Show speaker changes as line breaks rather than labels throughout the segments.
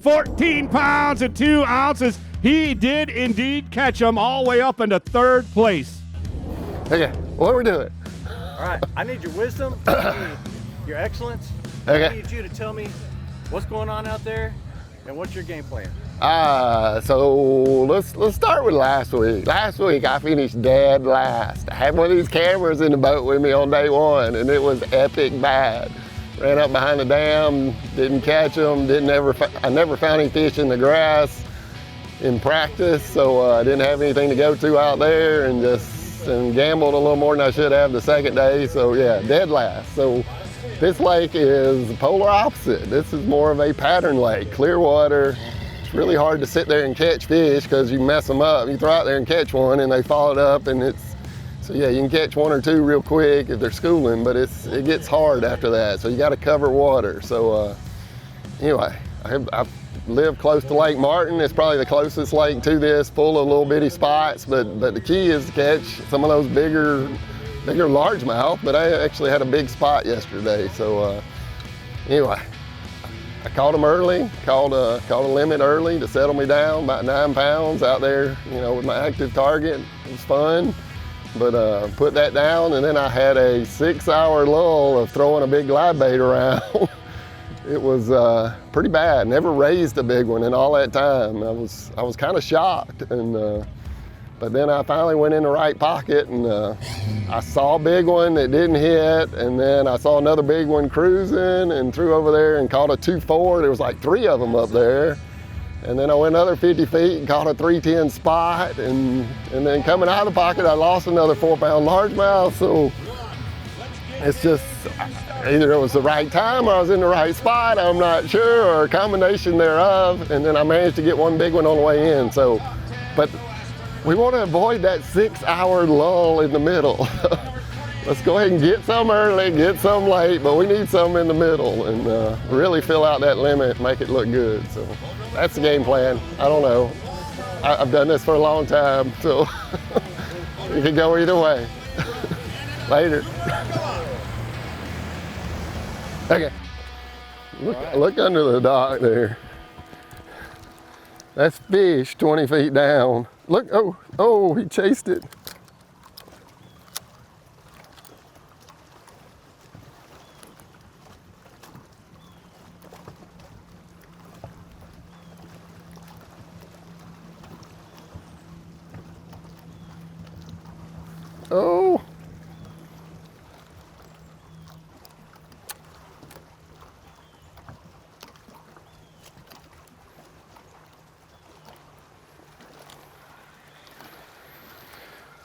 14 pounds and 2 ounces. He did indeed catch him all the way up into 3rd place.
Okay, what are we doing?
All right, I need your wisdom, I need your excellence.
Okay.
I need you to tell me what's going on out there and what's your game plan.
So let's start with last week. Last week I finished dead last. I had one of these cameras in the boat with me on day 1, and it was epic bad. Ran up behind the dam, didn't catch them, I never found any fish in the grass in practice, so I didn't have anything to go to out there, and gambled a little more than I should have the 2nd day. So yeah, dead last. So this lake is the polar opposite. This is more of a pattern lake, clear water. It's really hard to sit there and catch fish because you mess them up. You throw out there and catch one and they fall it up, and so yeah, you can catch 1 or 2 real quick if they're schooling, but it gets hard after that. So you got to cover water. So anyway, I live close to Lake Martin. It's probably the closest lake to this, full of little bitty spots, but the key is to catch some of those bigger largemouth. But I actually had a big spot yesterday. So anyway, I caught them early, caught a limit early to settle me down, about 9 pounds out there, with my active target. It was fun, but put that down, and then I had a 6-hour lull of throwing a big live bait around. It was pretty bad. Never raised a big one in all that time. I was kind of shocked, and but then I finally went in the right pocket, and I saw a big one that didn't hit, and then I saw another big one cruising and threw over there and caught a 2-4. There was like 3 of them up there. And then I went another 50 feet and caught a 310 spot, and then coming out of the pocket, I lost another 4-pound largemouth. So it's just either it was the right time or I was in the right spot, I'm not sure, or a combination thereof. And then I managed to get one big one on the way in. So, but we want to avoid that 6-hour lull in the middle. Let's go ahead and get some early, get some late, but we need some in the middle, and really fill out that limit, make it look good. So that's the game plan. I don't know. I've done this for a long time, so it could go either way. Later. Okay. Look under the dock there. That's fish 20 feet down. Look, oh, he chased it. Oh.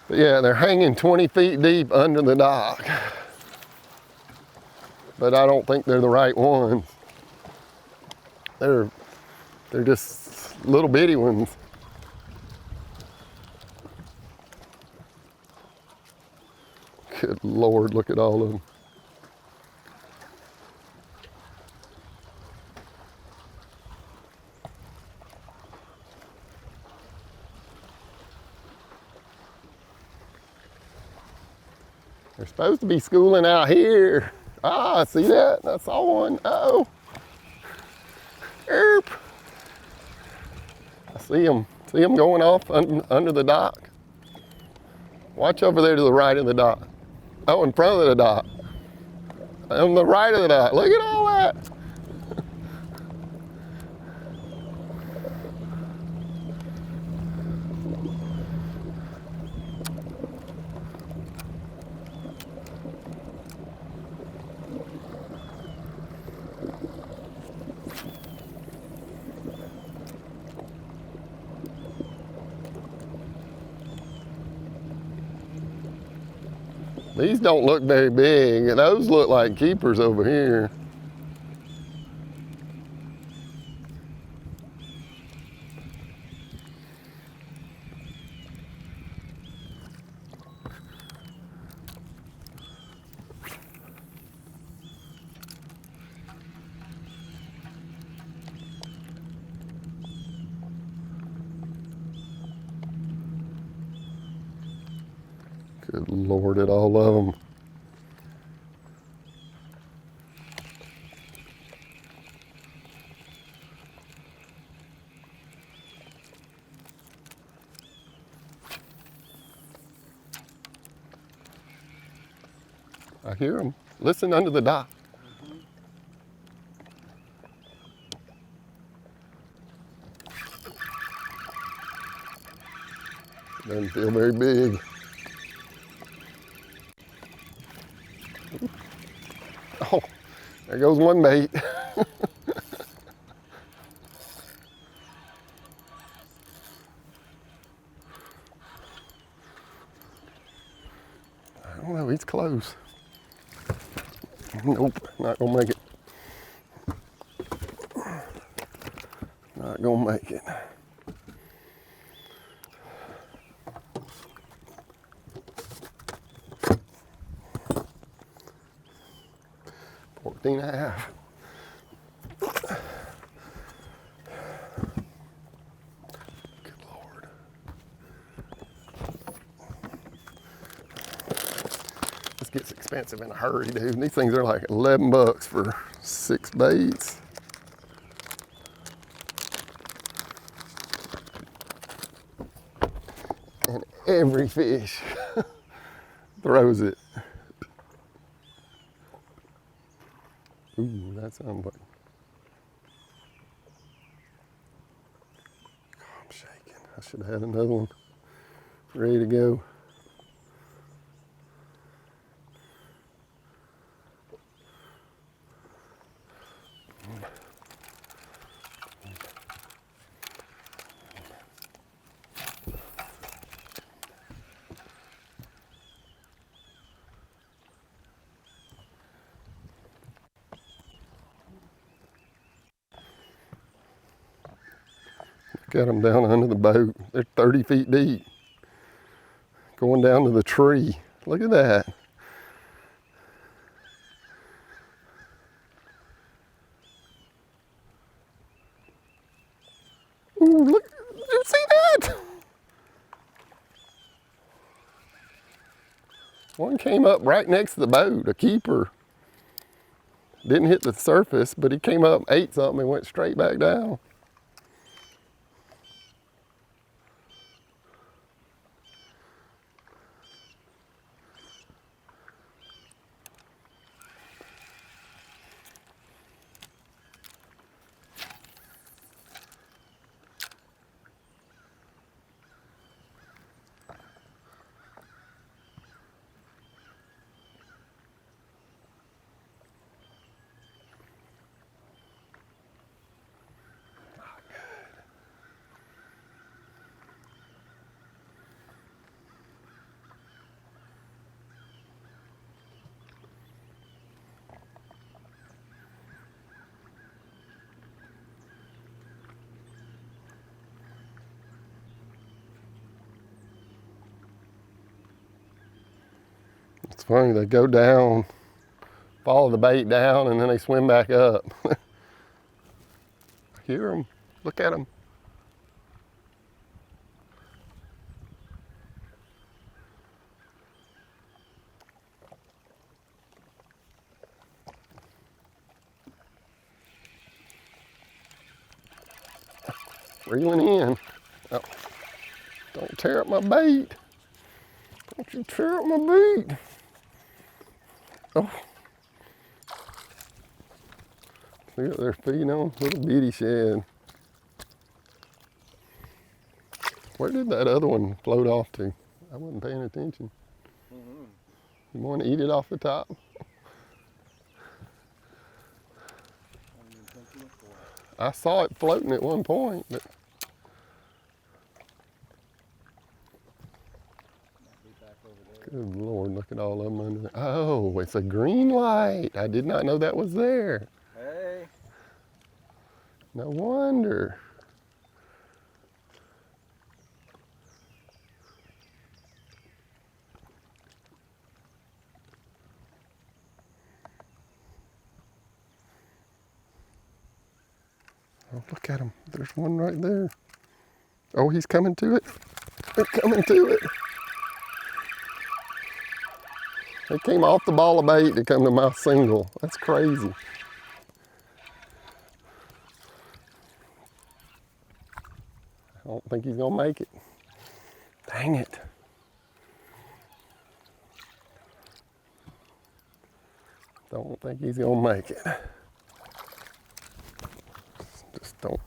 But yeah, they're hanging 20 feet deep under the dock. But I don't think they're the right ones. They're just little bitty ones. Good Lord, look at all of them. They're supposed to be schooling out here. Ah, see that? I saw one. Uh-oh. Erp. I see them. See them going off under the dock. Watch over there to the right of the dock. Oh, in front of the dock. On the right of the dock. Look at all that. These don't look very big. Those look like keepers over here. Good Lord at all of them. I hear them. Listen under the dock. Doesn't feel very big. Oh, there goes one bait. I don't know, he's close. Nope, not gonna make it. Not gonna make it. $14 and a half. Good Lord. This gets expensive in a hurry, dude. These things are like 11 bucks for 6 baits. And every fish throws it. Ooh, that's somebody. I'm shaking. I should have had another one ready to go. Got them down under the boat. They're 30 feet deep. Going down to the tree. Look at that. Ooh, look, did you see that? One came up right next to the boat, a keeper. Didn't hit the surface, but he came up, ate something, and went straight back down. It's funny, they go down, follow the bait down, and then they swim back up. I hear them. Look at them. Reeling in. Oh, don't tear up my bait. Don't you tear up my bait. Oh. Look at they're feeding on little bitty shad. Where did that other one float off to? I wasn't paying attention. You want to eat it off the top? I saw it floating at one point, but good Lord, look at all of them under there. Oh, it's a green light. I did not know that was there.
Hey.
No wonder. Oh, look at him. There's one right there. Oh, he's coming to it. They're coming to it. They came off the ball of bait to come to my single. That's crazy. I don't think he's gonna make it. Dang it. Don't think he's gonna make it. Just don't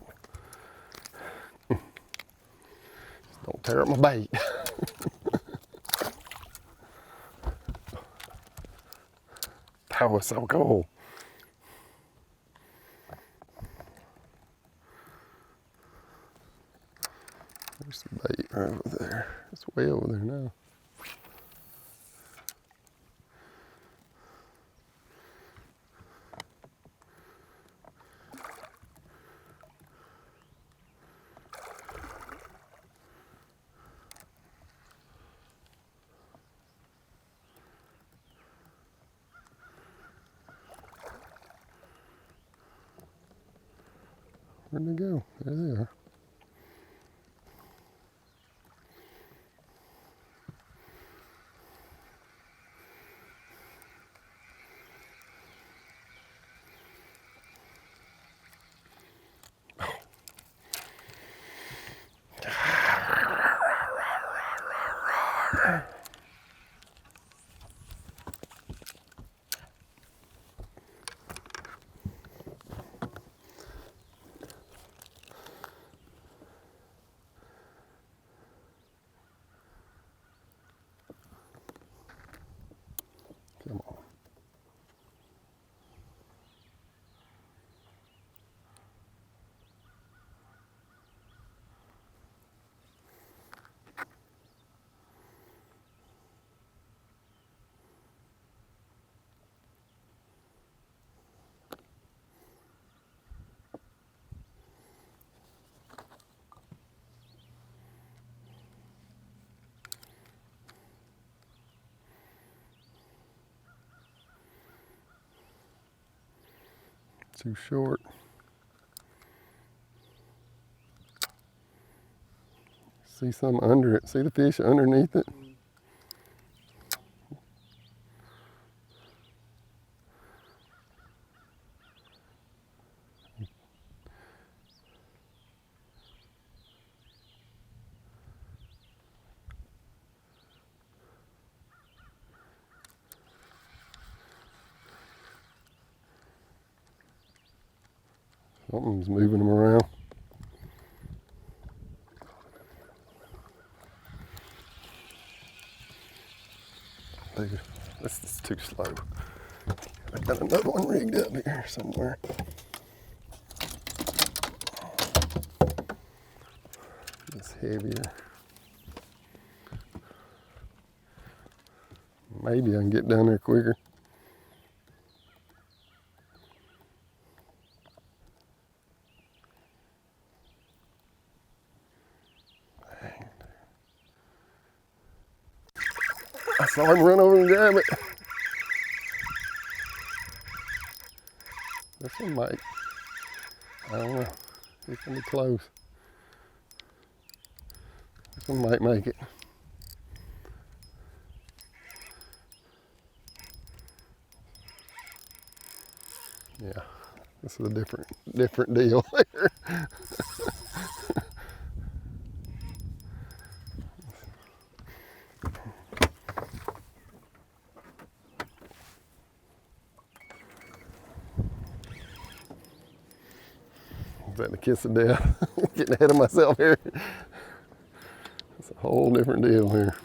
tear up my bait. That was so cool. There's the bait right over there. It's way over there now. Where'd they go? There they are. Come on. Too short. See something under it. See the fish underneath it? Something's moving them around. This is too slow. I got another one rigged up here somewhere. It's heavier. Maybe I can get down there quicker. I saw him run over and grab it. This one might. I don't know. He's gonna be close. This one might make it. Yeah, this is a different deal there. Is that the kiss of death? Getting ahead of myself here. It's a whole different deal here.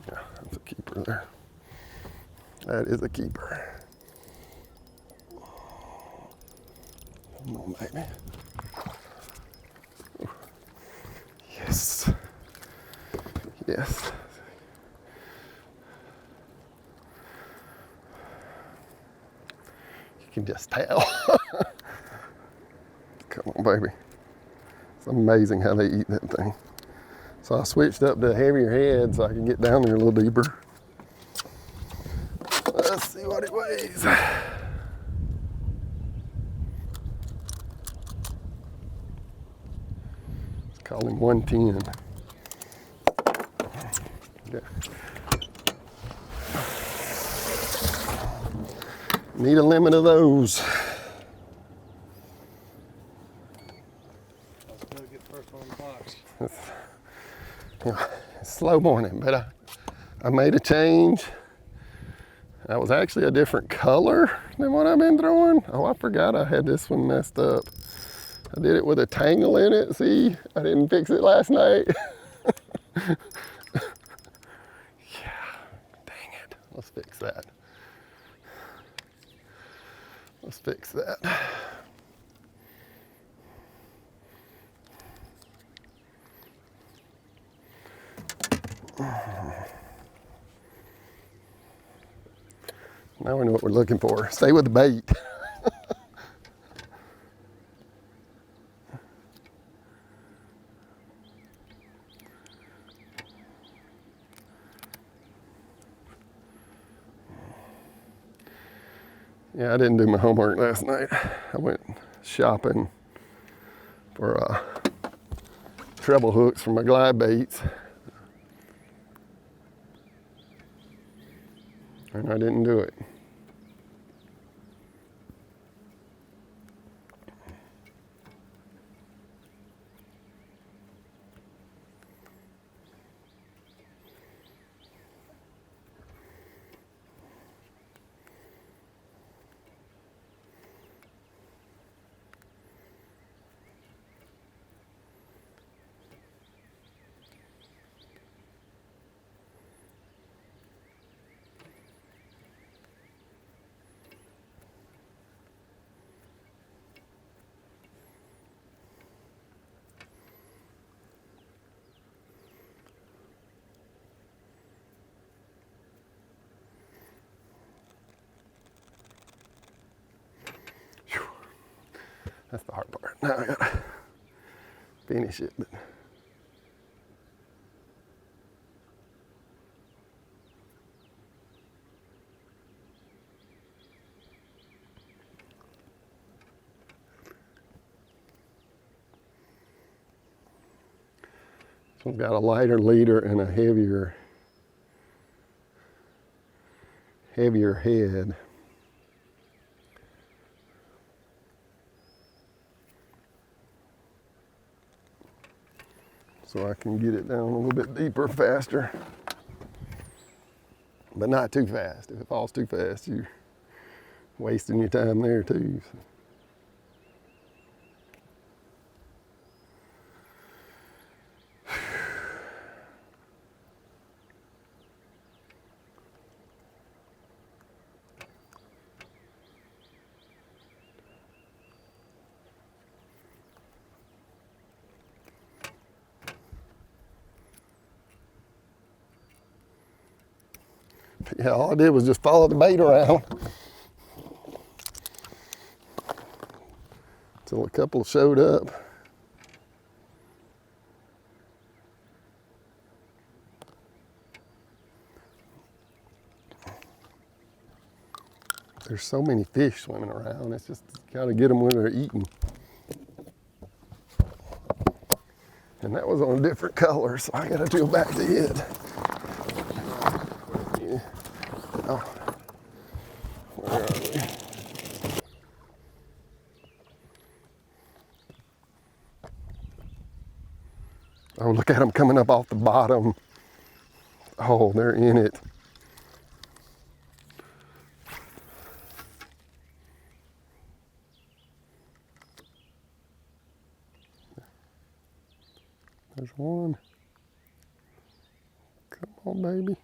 Yeah, that's a keeper there. That is a keeper. Come on, baby. Yes. Yes. You can just tell. Come on, baby. It's amazing how they eat that thing. So I switched up to a heavier head so I can get down there a little deeper. Let's see what it weighs. Let's call him 110. Yeah. Need a limit of those. Slow morning, but I made a change. That was actually a different color than what I've been throwing. Oh, I forgot I had this one messed up. I did it with a tangle in it. See, I didn't fix it last night. Yeah, dang it. Let's fix that. Let's fix that. Now we know what we're looking for. Stay with the bait. Yeah, I didn't do my homework last night. I went shopping for treble hooks for my glide baits. And I didn't do it. That's the hard part. Now I gotta finish it. But this one's got a lighter leader and a heavier head. So I can get it down a little bit deeper faster, but not too fast. If it falls too fast, you're wasting your time there too. So. Yeah, all I did was just follow the bait around till a couple showed up. There's so many fish swimming around. It's just gotta get them when they're eating. And that was on a different color, so I gotta go back to it. Yeah. Oh. Where are we? Oh, look at them coming up off the bottom. Oh, they're in it. There's one. Come on, baby.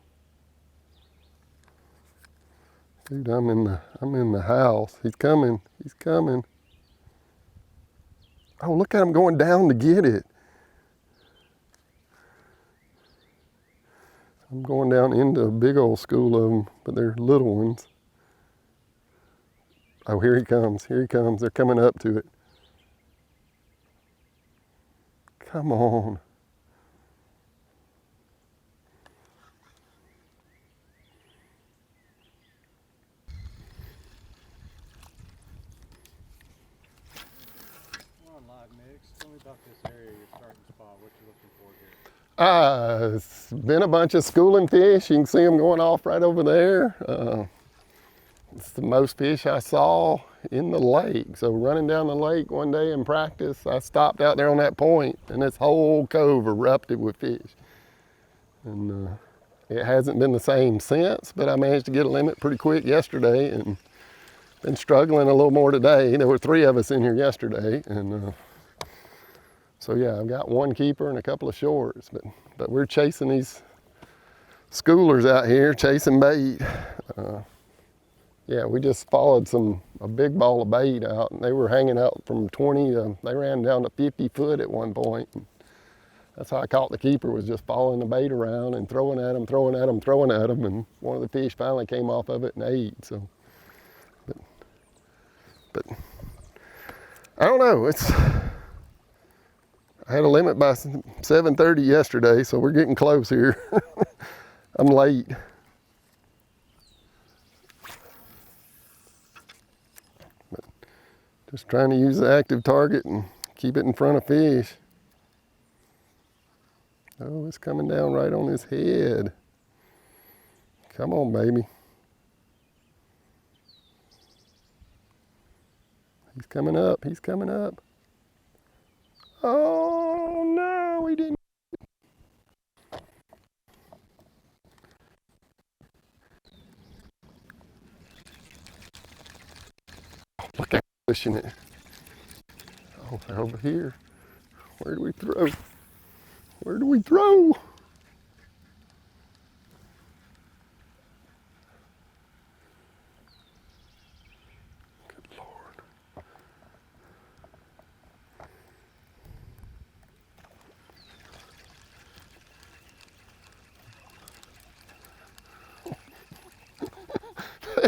Dude, I'm in the house. He's coming. He's coming. Oh, look at him going down to get it. I'm going down into a big old school of them, but they're little ones. Oh, here he comes. Here he comes. They're coming up to it. Come on.
We're on live mix. Tell me about this area, your starting spot, what you're looking for here.
It's been a bunch of schooling fish. You can see them going off right over there. It's the most fish I saw in the lake. So running down the lake one day in practice, I stopped out there on that point and this whole cove erupted with fish. And it hasn't been the same since, but I managed to get a limit pretty quick yesterday and been struggling a little more today. There were 3 of us in here yesterday, and so yeah, I've got 1 keeper and a couple of shorts, but we're chasing these schoolers out here, chasing bait. Yeah, we just followed a big ball of bait out, and they were hanging out from 20 they ran down to 50 foot at one point. That's how I caught the keeper, was just following the bait around and throwing at them, throwing at them, throwing at them, and one of the fish finally came off of it and ate. So, but I don't know. I had a limit by 7:30 yesterday, so we're getting close here. I'm late. But just trying to use the active target and keep it in front of fish. Oh, it's coming down right on his head. Come on, baby. He's coming up, he's coming up. Oh no, he didn't. Look at pushing it. Oh, they're over here. Where do we throw? Where do we throw? Good Lord.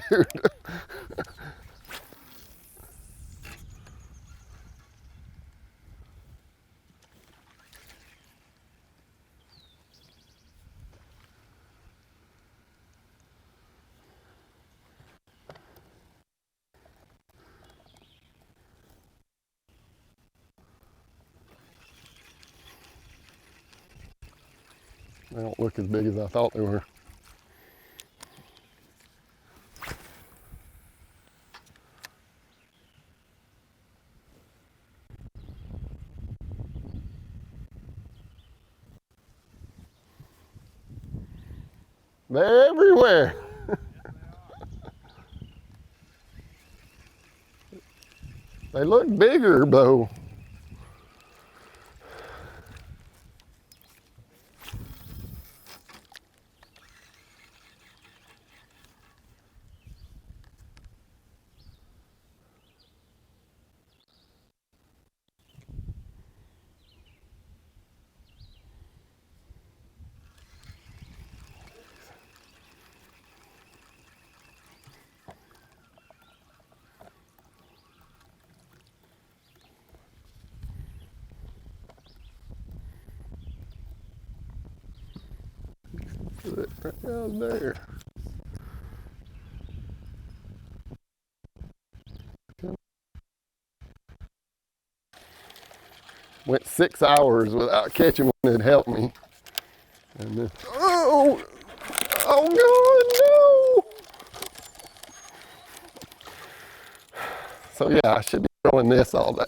Dude. They don't look as big as I thought they were. They're everywhere. They look bigger though. Right down there. Went 6 hours without catching one that helped me. And then, oh God, no! So yeah, I should be throwing this all day.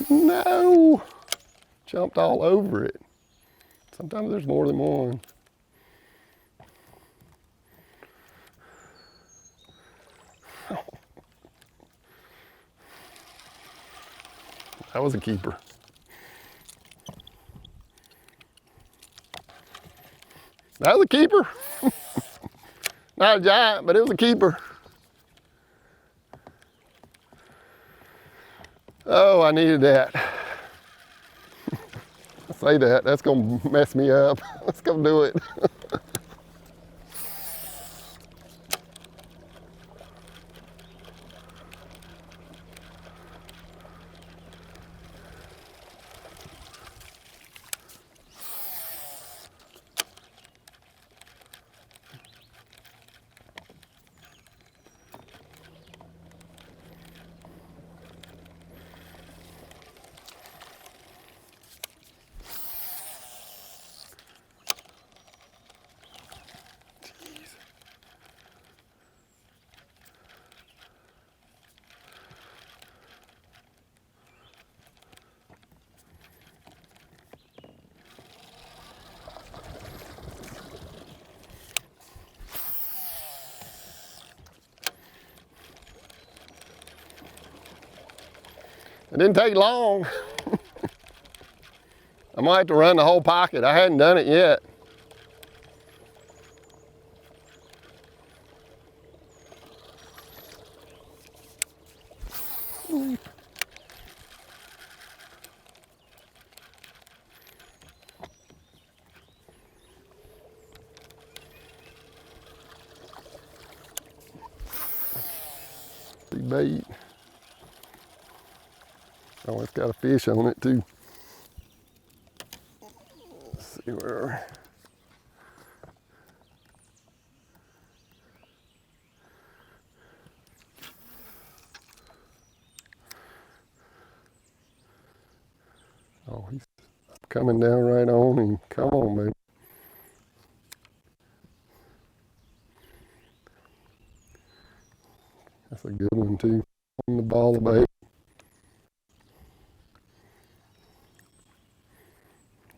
No! Jumped all over it. Sometimes there's more than one. That was a keeper. That was a keeper. Not a giant, but it was a keeper. Oh, I needed that. I say that, that's gonna mess me up. Let's go do it. It didn't take long. I might have to run the whole pocket. I hadn't done it yet. Big bait. Oh, it's got a fish on it too. Let's see where. Oh, he's coming down right on him. Come on, baby. That's a good one too. On the ball of bait.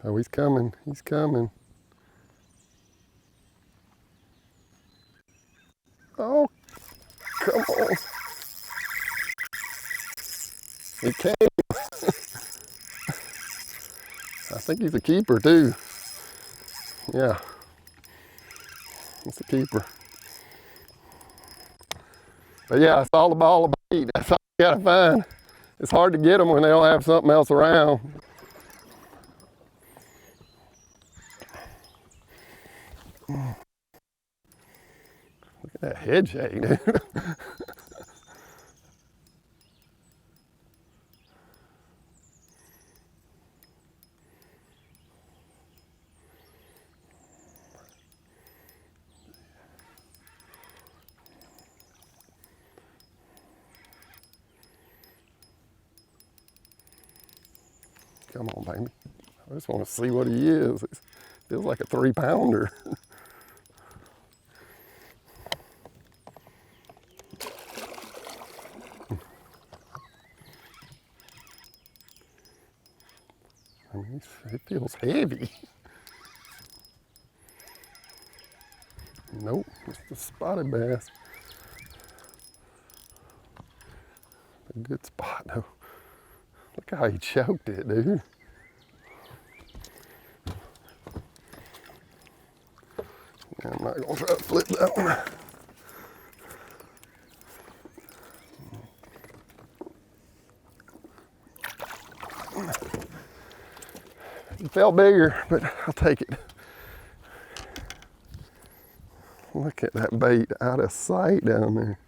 Oh, he's coming. He's coming. Oh, come on. He came. I think he's a keeper too. Yeah. It's a keeper. But yeah, it's all a ball of bait. That's all you gotta find. It's hard to get them when they don't have something else around. Look at that head shake, dude. Come on, baby. I just want to see what he is. It feels like a 3-pounder. I mean, it feels heavy. Nope, it's the spotted bass. A good spot though. Look how he choked it, dude. Yeah, I'm not gonna try to flip that one. It felt bigger, but I'll take it. Look at that bait out of sight down there.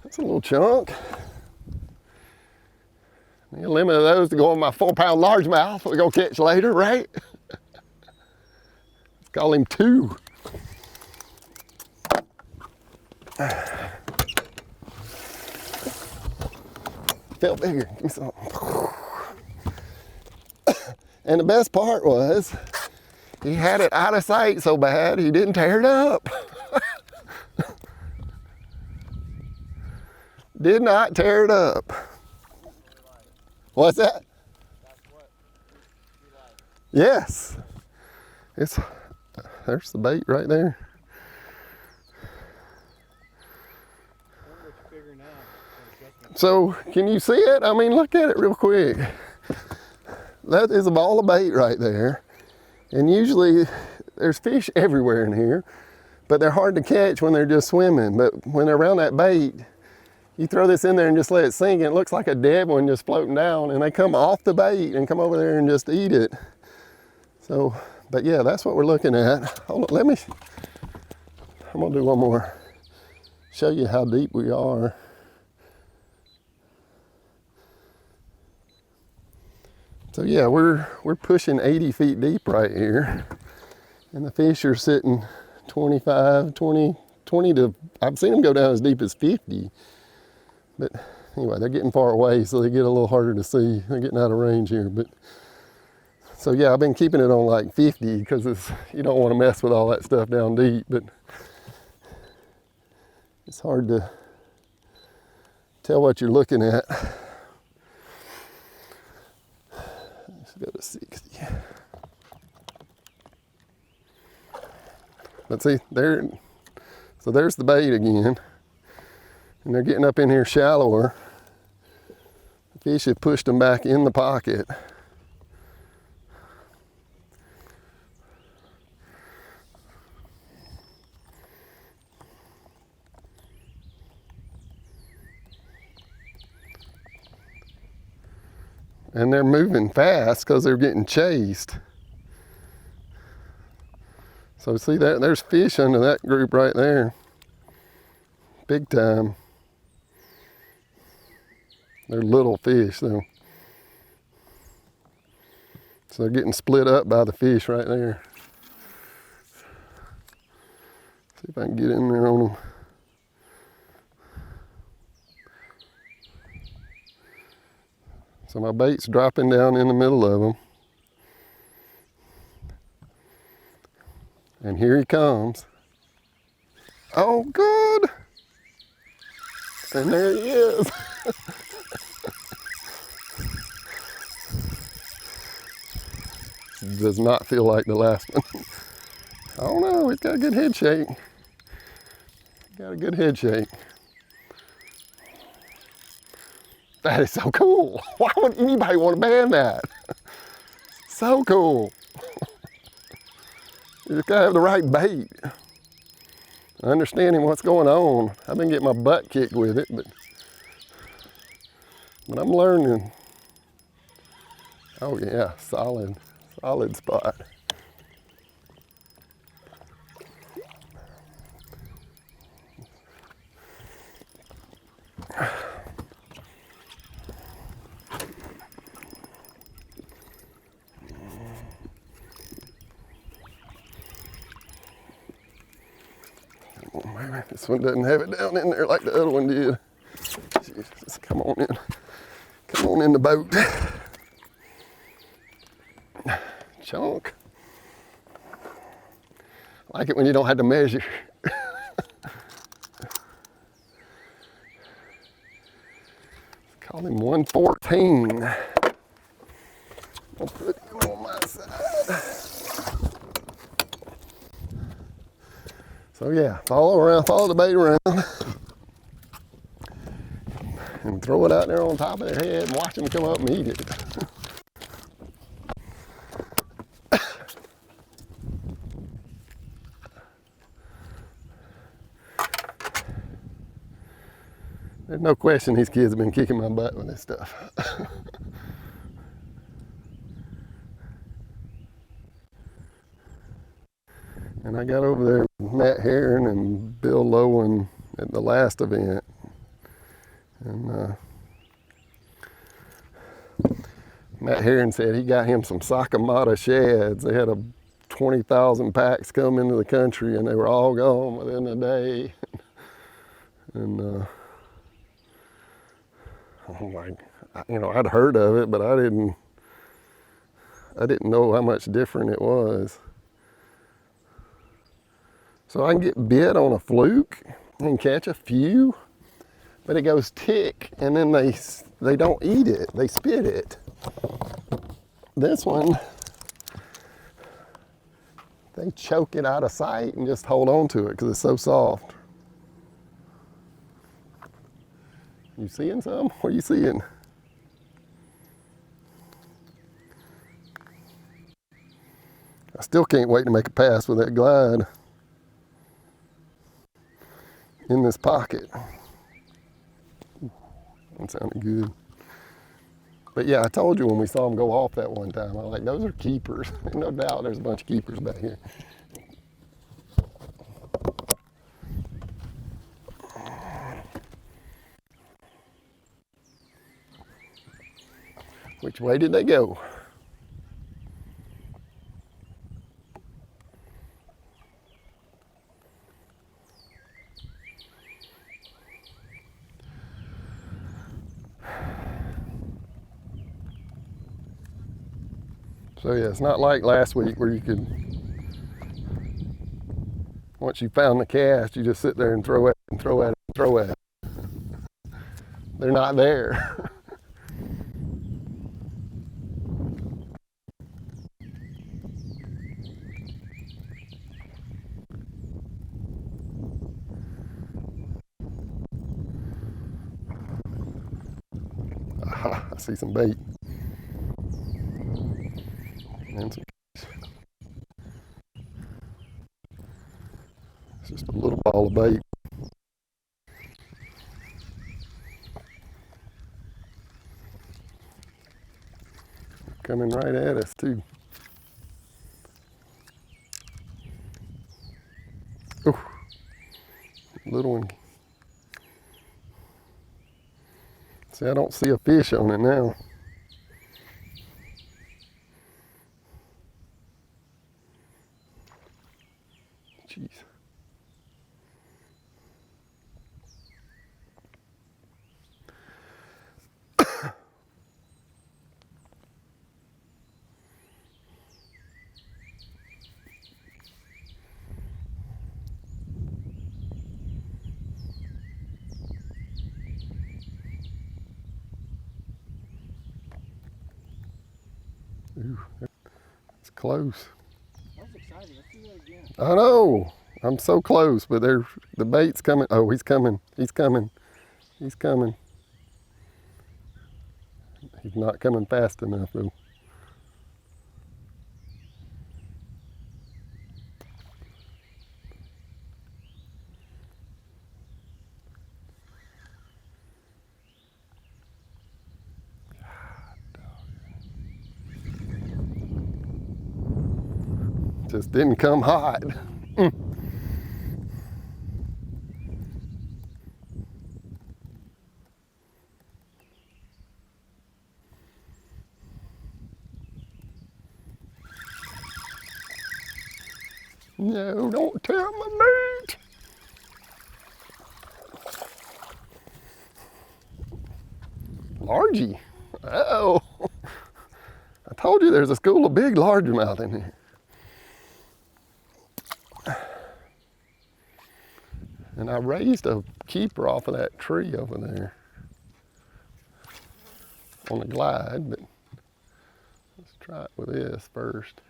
That's a little chunk. Need a limit of those to go in my 4-pound largemouth we're gonna catch later, right? Let's call him 2. Felt bigger. Give me some. And the best part was, he had it out of sight so bad he didn't tear it up. Did not tear it up. What's that?
That's what you like.
Yes. There's the bait right there.
I wonder what you figure now.
So, can you see it? I mean, look at it real quick. That is a ball of bait right there. And usually, there's fish everywhere in here, but they're hard to catch when they're just swimming. But when they're around that bait, you throw this in there and just let it sink, and it looks like a dead one just floating down, and they come off the bait and come over there and just eat it. So, but yeah, that's what we're looking at. Hold on, I'm gonna do one more. Show you how deep we are. So yeah, we're pushing 80 feet deep right here. And the fish are sitting 25, 20 to, I've seen them go down as deep as 50. But anyway, they're getting far away, so they get a little harder to see. They're getting out of range here. But so yeah, I've been keeping it on like 50 because you don't want to mess with all that stuff down deep. But it's hard to tell what you're looking at. Let's go to 60. But see, so there's the bait again. And they're getting up in here shallower. The fish have pushed them back in the pocket. And they're moving fast because they're getting chased. So see that there's fish under that group right there. Big time. They're little fish though. So they're getting split up by the fish right there. See if I can get in there on them. So my bait's dropping down in the middle of them. And here he comes. Oh, good. And there he is. Does not feel like the last one. Oh no, it's got a good head shake. Got a good head shake. That is so cool. Why would anybody want to ban that? So cool. You just gotta have the right bait. Understanding what's going on. I've been getting my butt kicked with it, but I'm learning. Oh yeah, solid spot. This one doesn't have it down in there like the other one did. Just come on in. Come on in the boat. Chunk. I like it when you don't have to measure. Call him 114. I'll put him on my side. So yeah, follow the bait around and throw it out there on top of their head and watch them come up and eat it. There's no question these kids have been kicking my butt with this stuff. And I got over there with Matt Herron and Bill Lowen at the last event. And Matt Herron said he got him some Sakamata shads. They had 20,000 packs come into the country and they were all gone within a day. And I'm like, I'd heard of it, but I didn't know how much different it was. So I can get bit on a fluke and catch a few, but it goes tick, and then they don't eat it, they spit it. This one, they choke it out of sight and just hold on to it because it's so soft. You seeing some? What are you seeing? I still can't wait to make a pass with that glide in this pocket. Ooh, that sounded good. But yeah, I told you when we saw them go off that one time, I was like, those are keepers. No doubt there's a bunch of keepers back here. Which way did they go? So yeah, it's not like last week where you could, once you found the cast, you just sit there and throw at it and throw at it and throw at it. They're not there. I see some bait. And some. It's just a little ball of bait. Coming right at us too. Ooh, little one. See, I don't see a fish on it now. Jeez. Ooh, it's close.
That was exciting. Let's do that again.
I know. I'm so close, but the bait's coming. Oh, he's coming. He's coming. He's coming. He's not coming fast enough though. Just didn't come hot. No, don't tear my meat. Largie. Uh-oh. I told you there's a school of big largemouth in here. And I raised a keeper off of that tree over there on the glide, but let's try it with this first.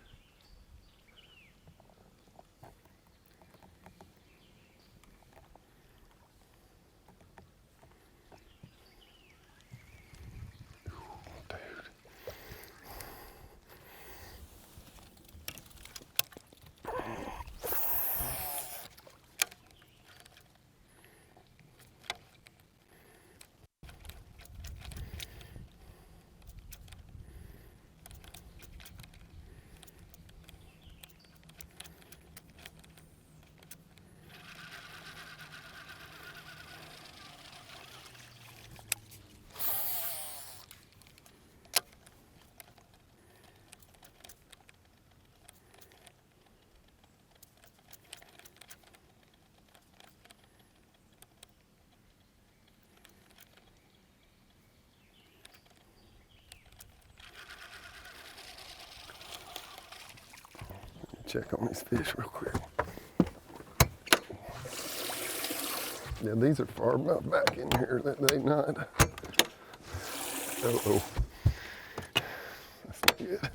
Check on these fish real quick. Yeah, these are far enough back in here that they not. Uh-oh. That's not good.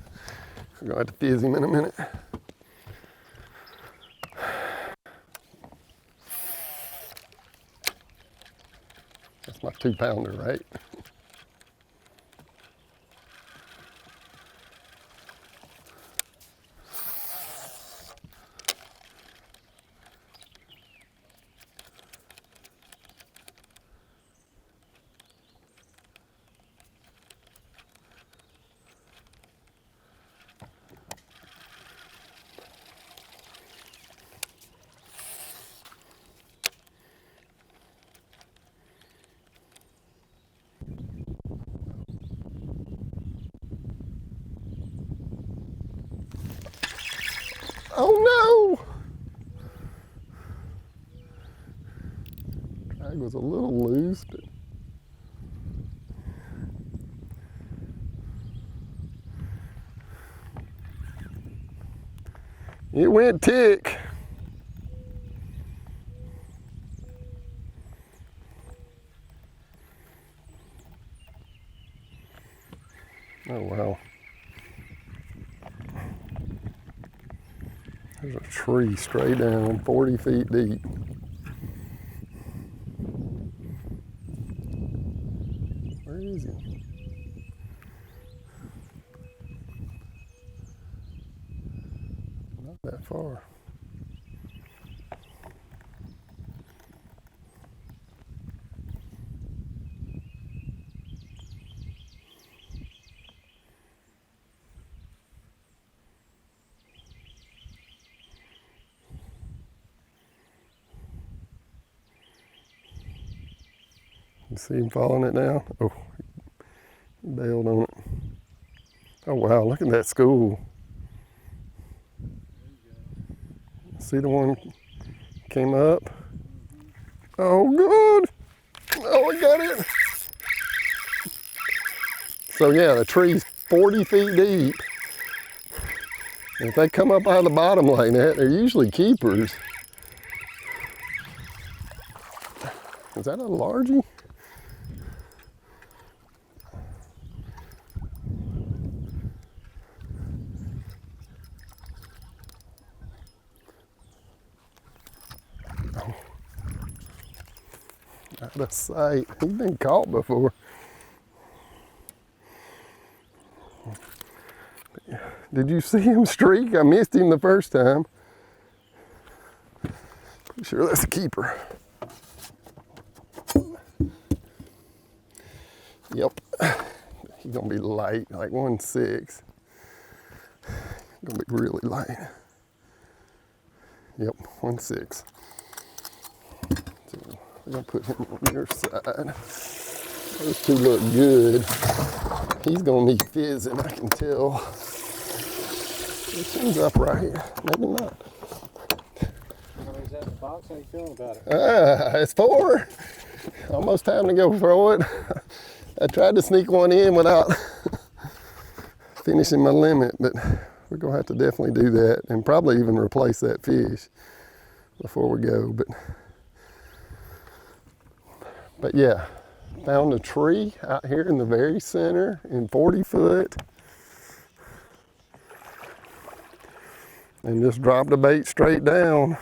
We're gonna have to fizz him in a minute. That's my 2-pounder, right? Oh no! Drag was a little loose, but it went tick. Oh wow. There's a tree straight down 40 feet deep. Where is he? far. You see him following it down? Oh, he bailed on it. Oh wow, look at that school. See the one came up? Oh good. Oh, we got it. So yeah, the tree's 40 feet deep. And if they come up out of the bottom like that, they're usually keepers. Is that a largie? Oh. Out of sight. He's been caught before. Did you see him streak? I missed him the first time. Pretty sure that's a keeper. Yep. He's gonna be light, like 1.6. Gonna be really light. Yep, 1.6. So we're gonna put him on your side. Those two look good. He's gonna be fizzing, I can tell. It seems upright, maybe not.
Is that the box? How you feeling about it?
It's 4. Almost time to go throw it. I tried to sneak one in without finishing my limit, but we're gonna have to definitely do that and probably even replace that fish before we go. But yeah, found a tree out here in the very center in 40 foot and just dropped the bait straight down.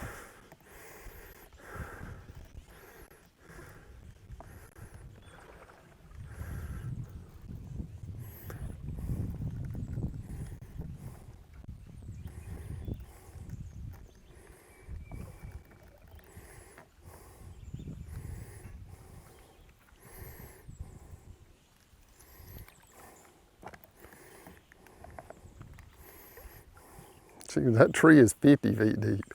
See, that tree is 50 feet deep.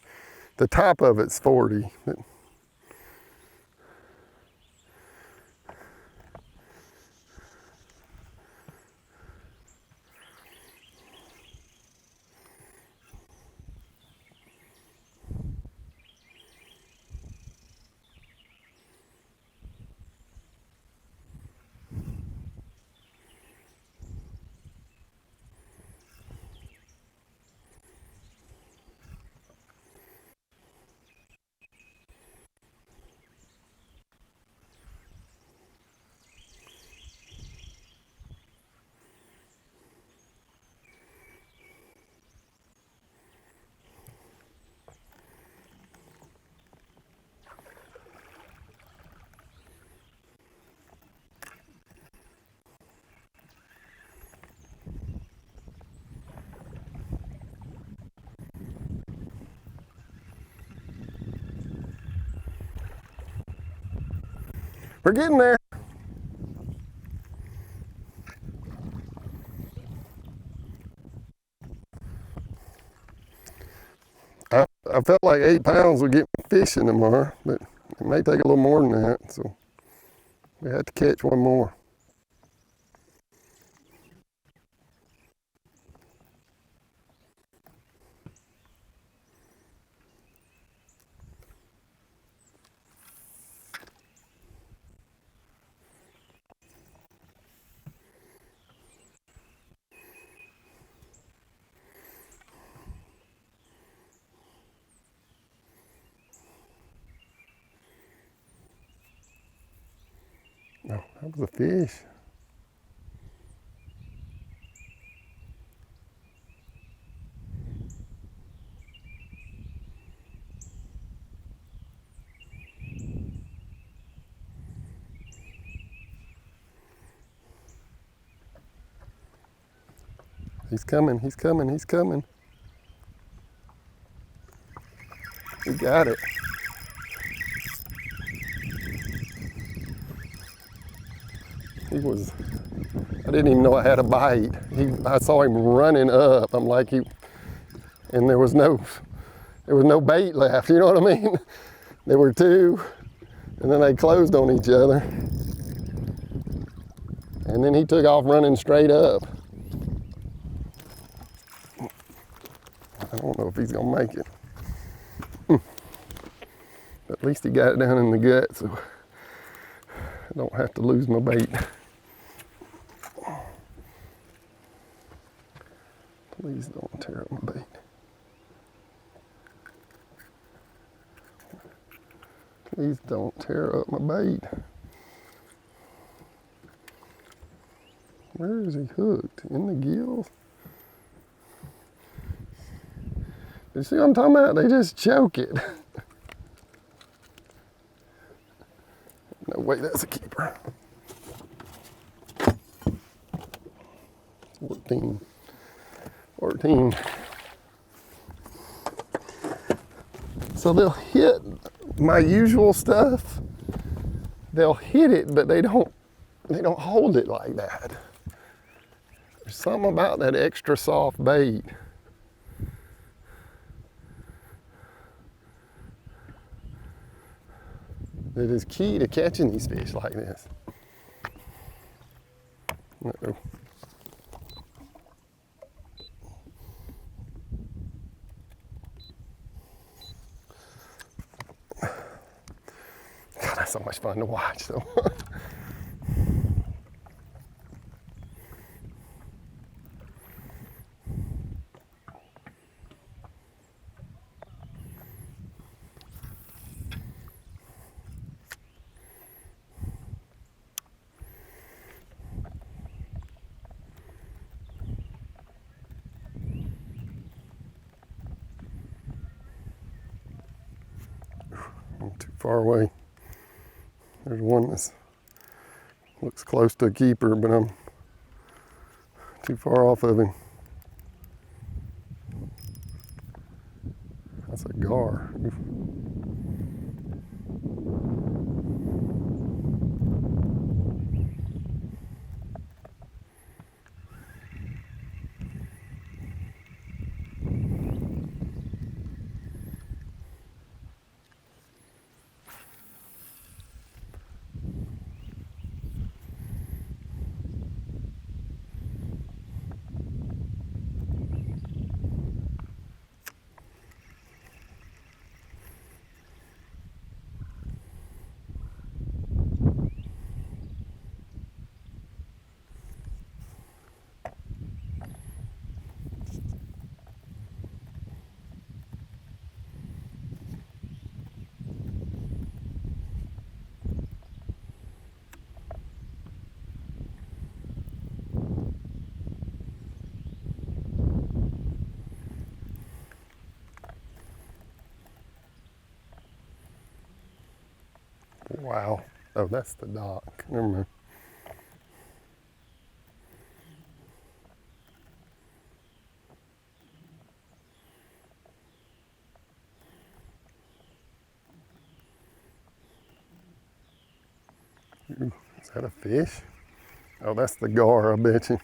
The top of it's 40. We're getting there. I felt like 8 pounds would get me fishing tomorrow, but it may take a little more than that, so we have to catch one more. Oh, that was a fish. He's coming, he's coming, he's coming. He got it. He was, I didn't even know I had a bite. I saw him running up. I'm like, and there was no bait left, you know what I mean? There were two, and then they closed on each other. And then he took off running straight up. I don't know if he's gonna make it. But at least he got it down in the gut, so I don't have to lose my bait. Please don't tear up my bait. Please don't tear up my bait. Where is he hooked? In the gills? You see what I'm talking about? They just choke it. No way, that's a keeper. 14. So they'll hit my usual stuff. They'll hit it, but they don't hold it like that. There's something about that extra soft bait. That is key to catching these fish like this. Uh-oh. God, that's so much fun to watch though. I'm too far away. There's one that looks close to a keeper, but I'm too far off of him. That's a gar. Oof. Wow. Oh, that's the dock. Never mind. Ooh, is that a fish? Oh, that's the gar, I bet you.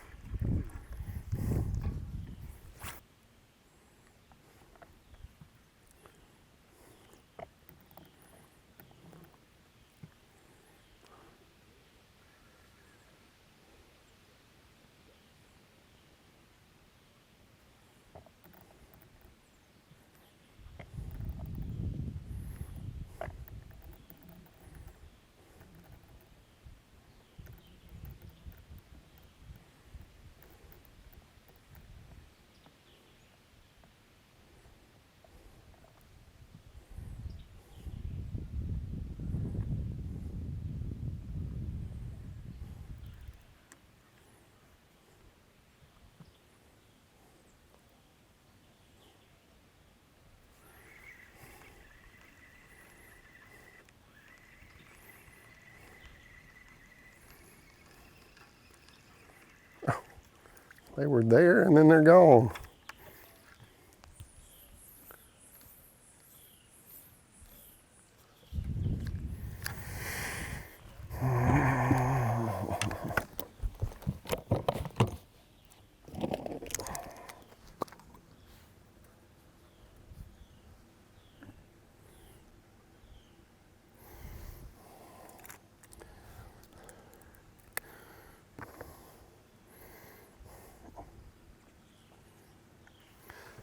They were there and then they're gone.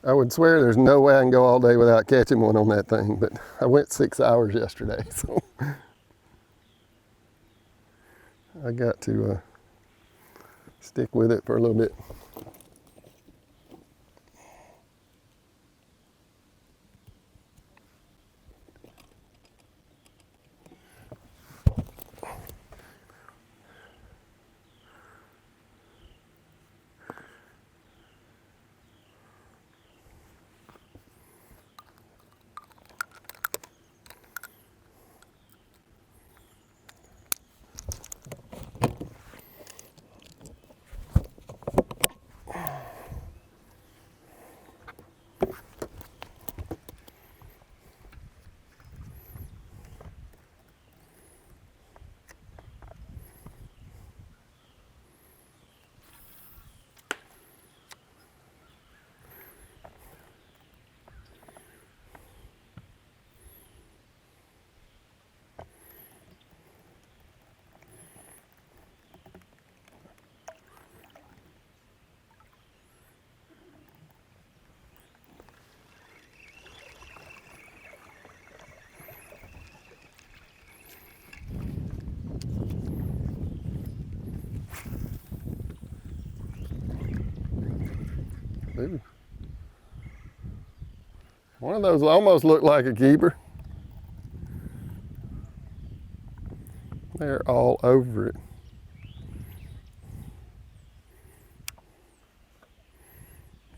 I would swear there's no way I can go all day without catching one on that thing, but I went 6 hours yesterday, so I got to stick with it for a little bit. Ooh. One of those almost looked like a keeper. They're all over it.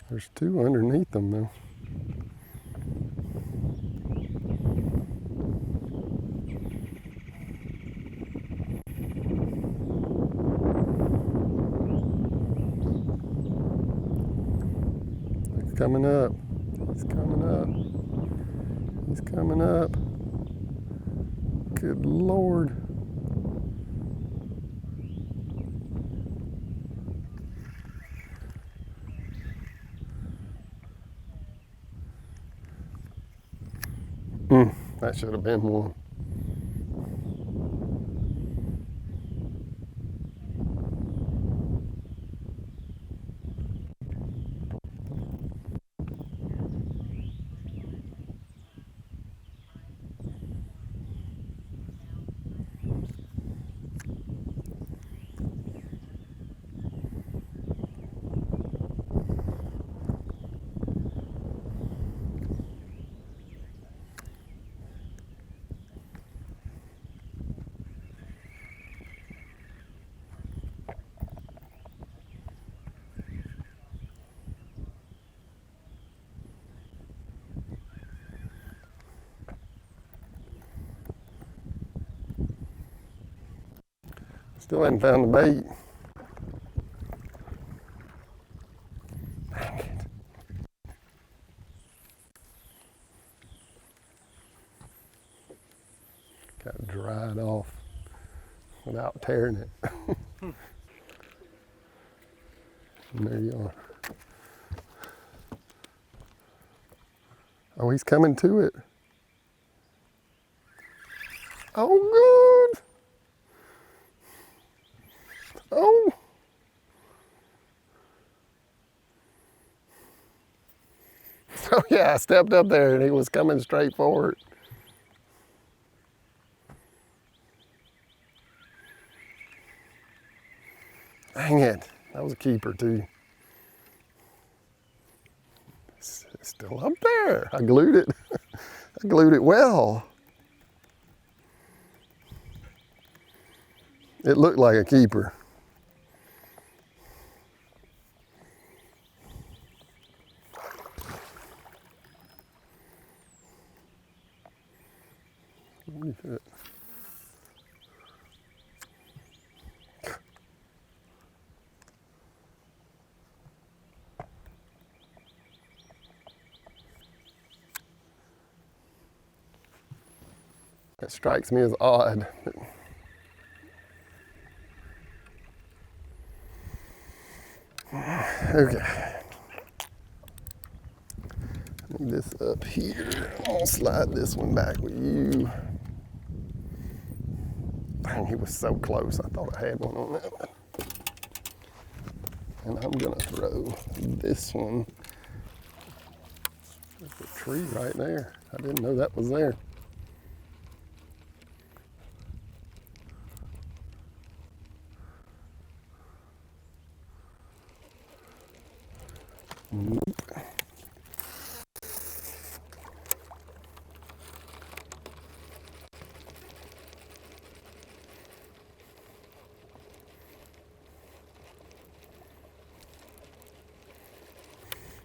There's two underneath them though. He's coming up. He's coming up. He's coming up. Good Lord. That should have been one. Still hadn't found the bait. Dang it. Got to dry it off without tearing it. And there you are. Oh, he's coming to it. Oh, good. Oh. Oh yeah, I stepped up there and he was coming straight forward. Dang it, that was a keeper too. It's still up there. I glued it. I glued it well. It looked like a keeper. That strikes me as odd. Okay. Leave this up here. I'll slide this one back with you. Dang, he was so close. I thought I had one on that one. And I'm gonna throw this one There's a tree right there. I didn't know that was there.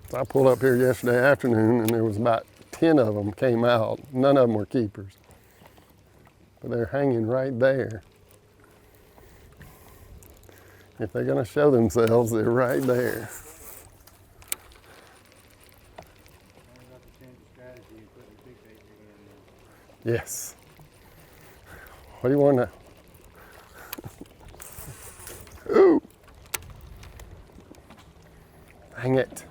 So I pulled up here yesterday afternoon and there was about 10 of them came out. None of them were keepers. But they're hanging right there. If they're gonna show themselves, they're right there.
Now we have to change the strategy and put the big bait in there.
Yes. What do you want to? Ooh! Dang it.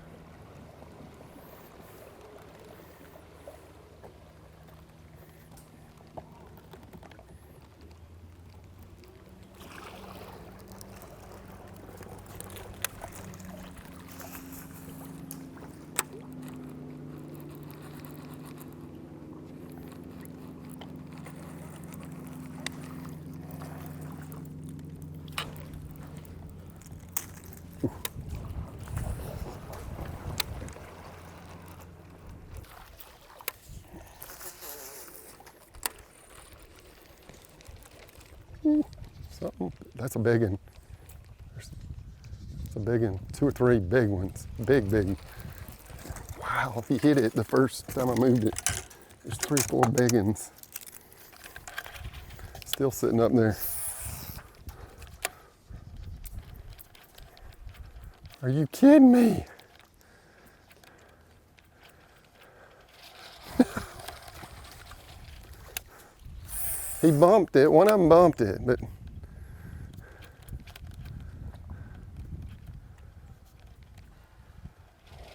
Something. That's a big one. It's a big one. 2 or 3 big ones. Big, big. Wow, he hit it the first time I moved it. There's 3 or 4 big ones. Still sitting up there. Are you kidding me? He bumped it. One of them bumped it, but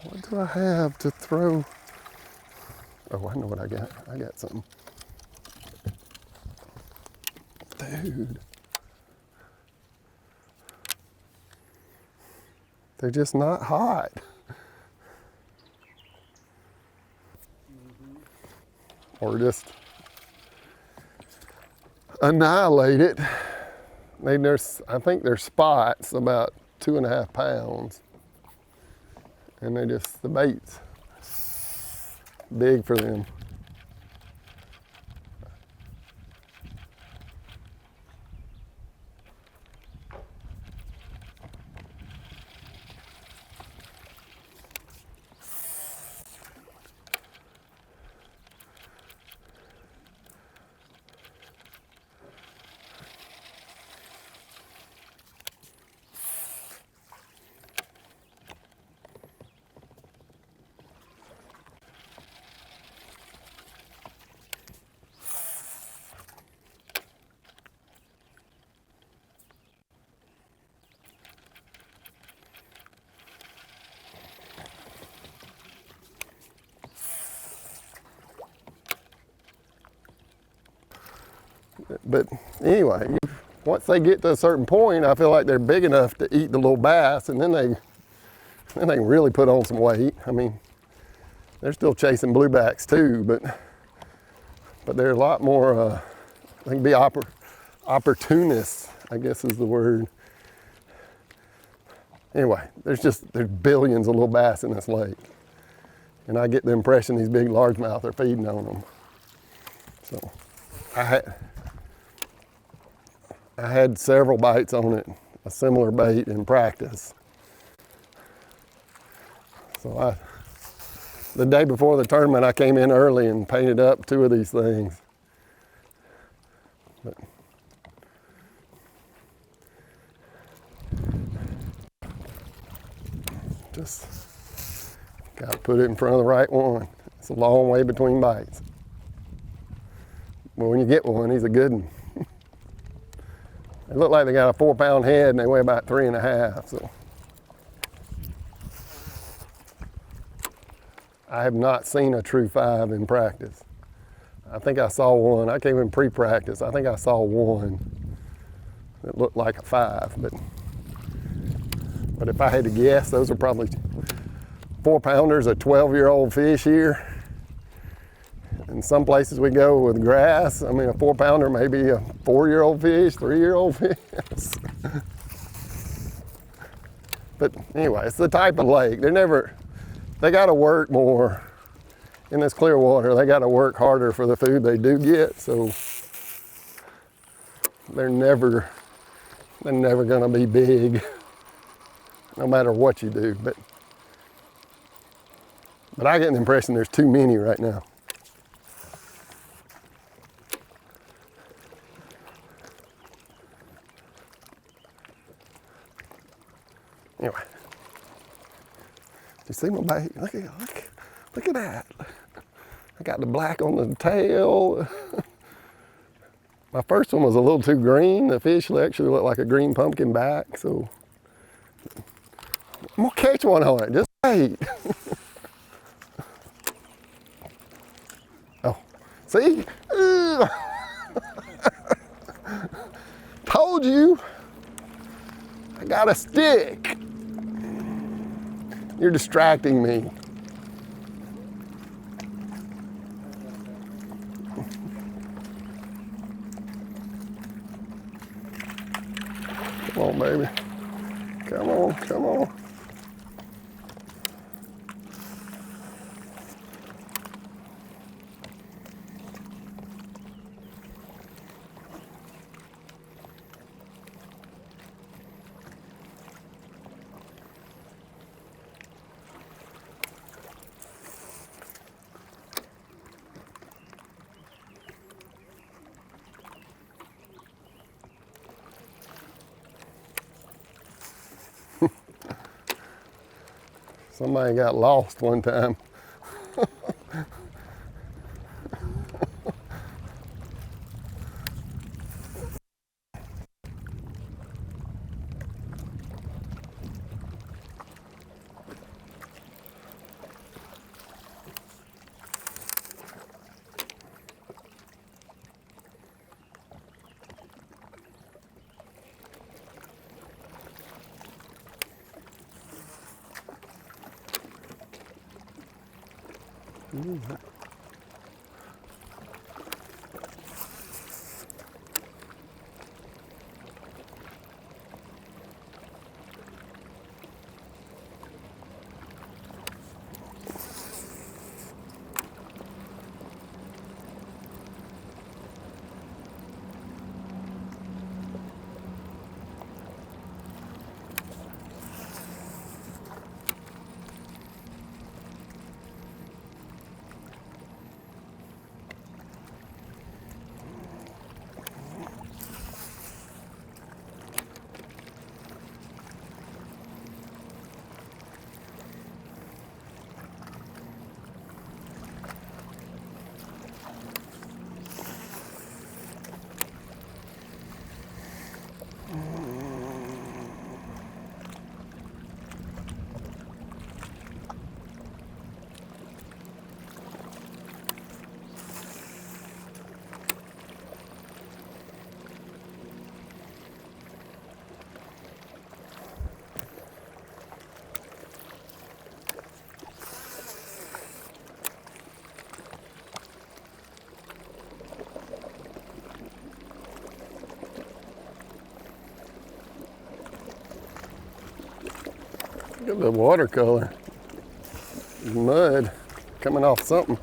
what do I have to throw? Oh, I know what I got. I got something. Dude. They're just not hot. Or just annihilate it. I think their spot's about 2.5 pounds. And the bait's big for them. But anyway, once they get to a certain point, I feel like they're big enough to eat the little bass, and then they can really put on some weight. I mean, they're still chasing bluebacks too, but they're a lot more. They can be opportunists, I guess is the word. Anyway, there's billions of little bass in this lake, and I get the impression these big largemouth are feeding on them. So I had several bites on it, a similar bait in practice. So the day before the tournament, I came in early and painted up 2 of these things. But just got to put it in front of the right one. It's a long way between bites. But when you get one, he's a good one. They look like they got a 4-pound head and they weigh about 3.5. So I have not seen a true 5 in practice. I think I saw one. I came in pre-practice. I think I saw one that looked like a 5. But if I had to guess, those are probably 4-pounders a 12-year-old fish here. In some places we go with grass. I mean, a 4-pounder may be a 4-year-old fish, 3-year-old fish. But anyway, it's the type of lake. They gotta work more in this clear water. They gotta work harder for the food they do get, so they're never gonna be big, no matter what you do. But I get the impression there's too many right now. Anyway, you see my bait? Look at that. I got the black on the tail. My first one was a little too green. The fish actually looked like a green pumpkin back, so I'm gonna catch one on it, just wait. Oh, see? Told you, I got a stick. You're distracting me. Come on, baby. Come on, come on. Somebody got lost one time. Look at the watercolor. Mud coming off something.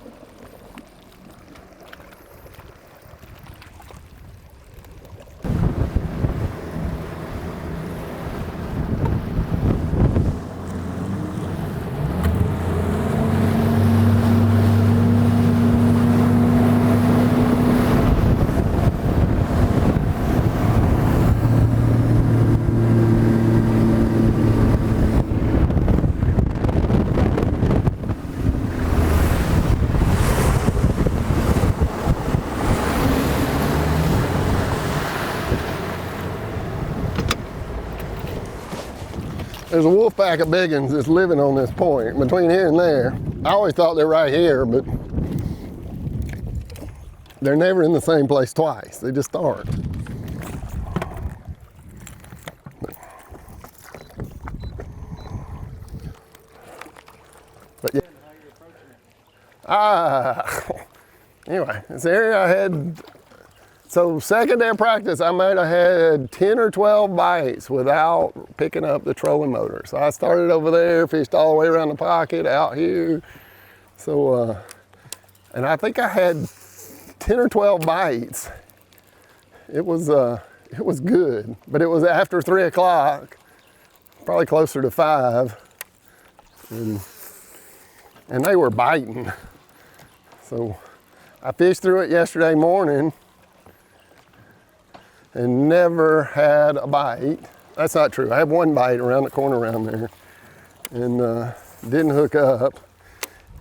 There's a wolf pack of big ones that's living on this point between here and there. I always thought they're right here, but they're never in the same place twice. They just aren't. Anyway, this area I had, so second day of practice, I might have had 10 or 12 bites without picking up the trolling motor. So I started over there, fished all the way around the pocket, out here. So, and I think I had 10 or 12 bites. It was good, but it was after 3 o'clock, probably closer to 5, and they were biting. So I fished through it yesterday morning and never had a bite. That's not true. I had one bite around the corner around there and didn't hook up.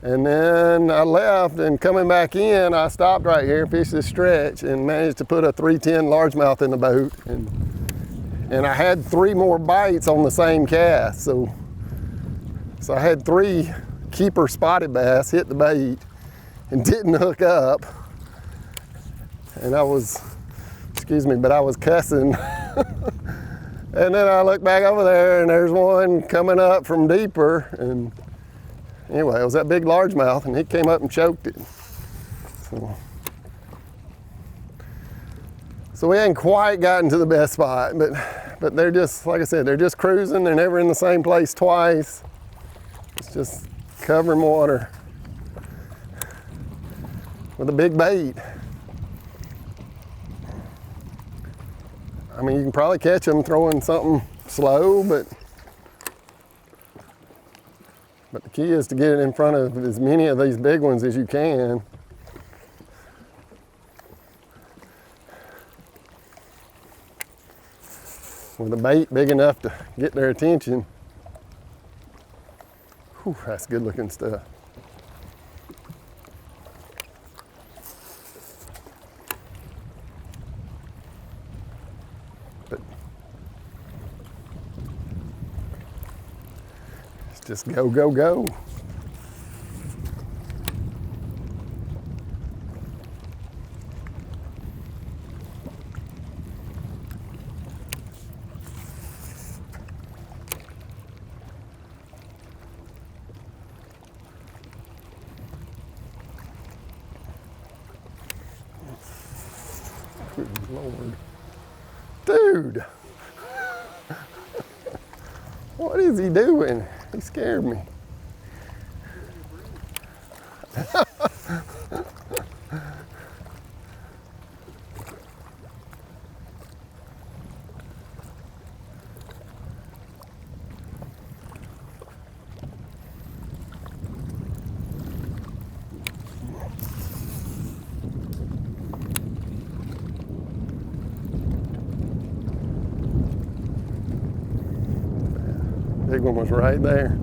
And then I left, and coming back in, I stopped right here, fished this stretch, and managed to put a 310 largemouth in the boat. And I had 3 more bites on the same cast. So I had 3 keeper spotted bass hit the bait and didn't hook up. And I was, excuse me, but I was cussing. And then I looked back over there, and there's one coming up from deeper. And anyway, it was that big largemouth, and he came up and choked it. So we hadn't quite gotten to the best spot, but they're just, like I said, they're just cruising. They're never in the same place twice. It's just covering water with a big bait. I mean, you can probably catch them throwing something slow, but the key is to get it in front of as many of these big ones as you can. With a bait big enough to get their attention. Whew, that's good looking stuff. But it's just go, go, go. Good Lord. Dude! What is he doing? He scared me. Big one was right there.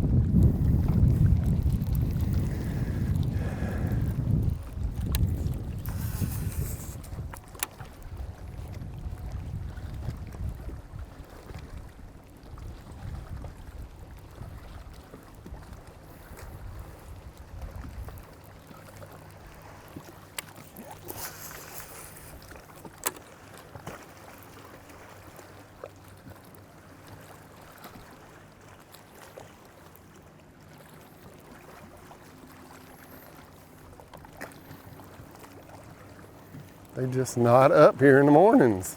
They just not up here in the mornings.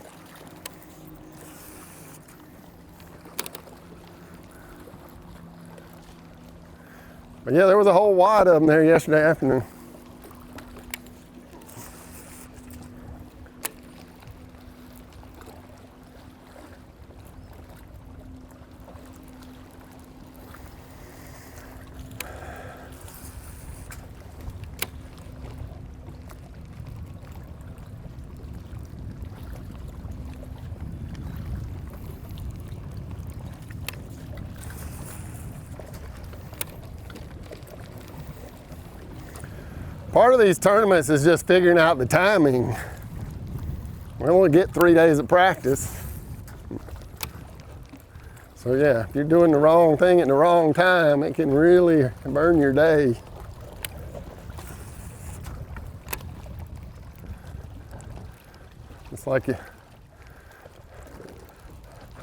But yeah, there was a whole wad of them there yesterday afternoon. Part of these tournaments is just figuring out the timing. We only get 3 days of practice. So yeah, if you're doing the wrong thing at the wrong time, it can really burn your day. It's like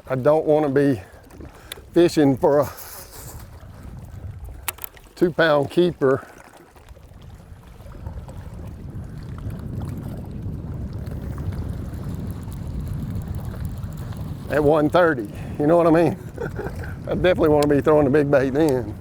I don't want to be fishing for a 2-pound keeper at 1:30. You know what I mean? I definitely want to be throwing the big bait then.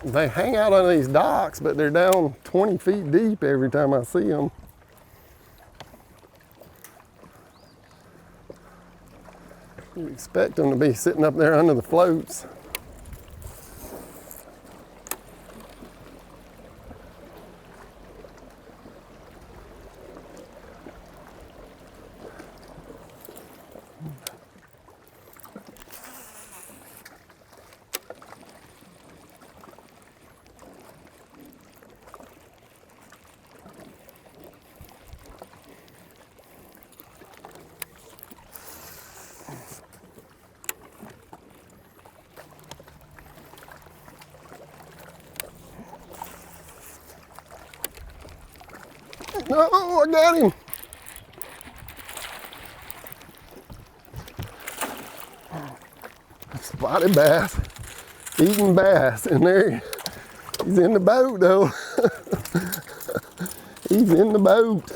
They hang out on these docks, but they're down 20 feet deep every time I see them. You expect them to be sitting up there under the floats. No, I got him. Spotted bass, eating bass, and there he's in the boat though. He's in the boat.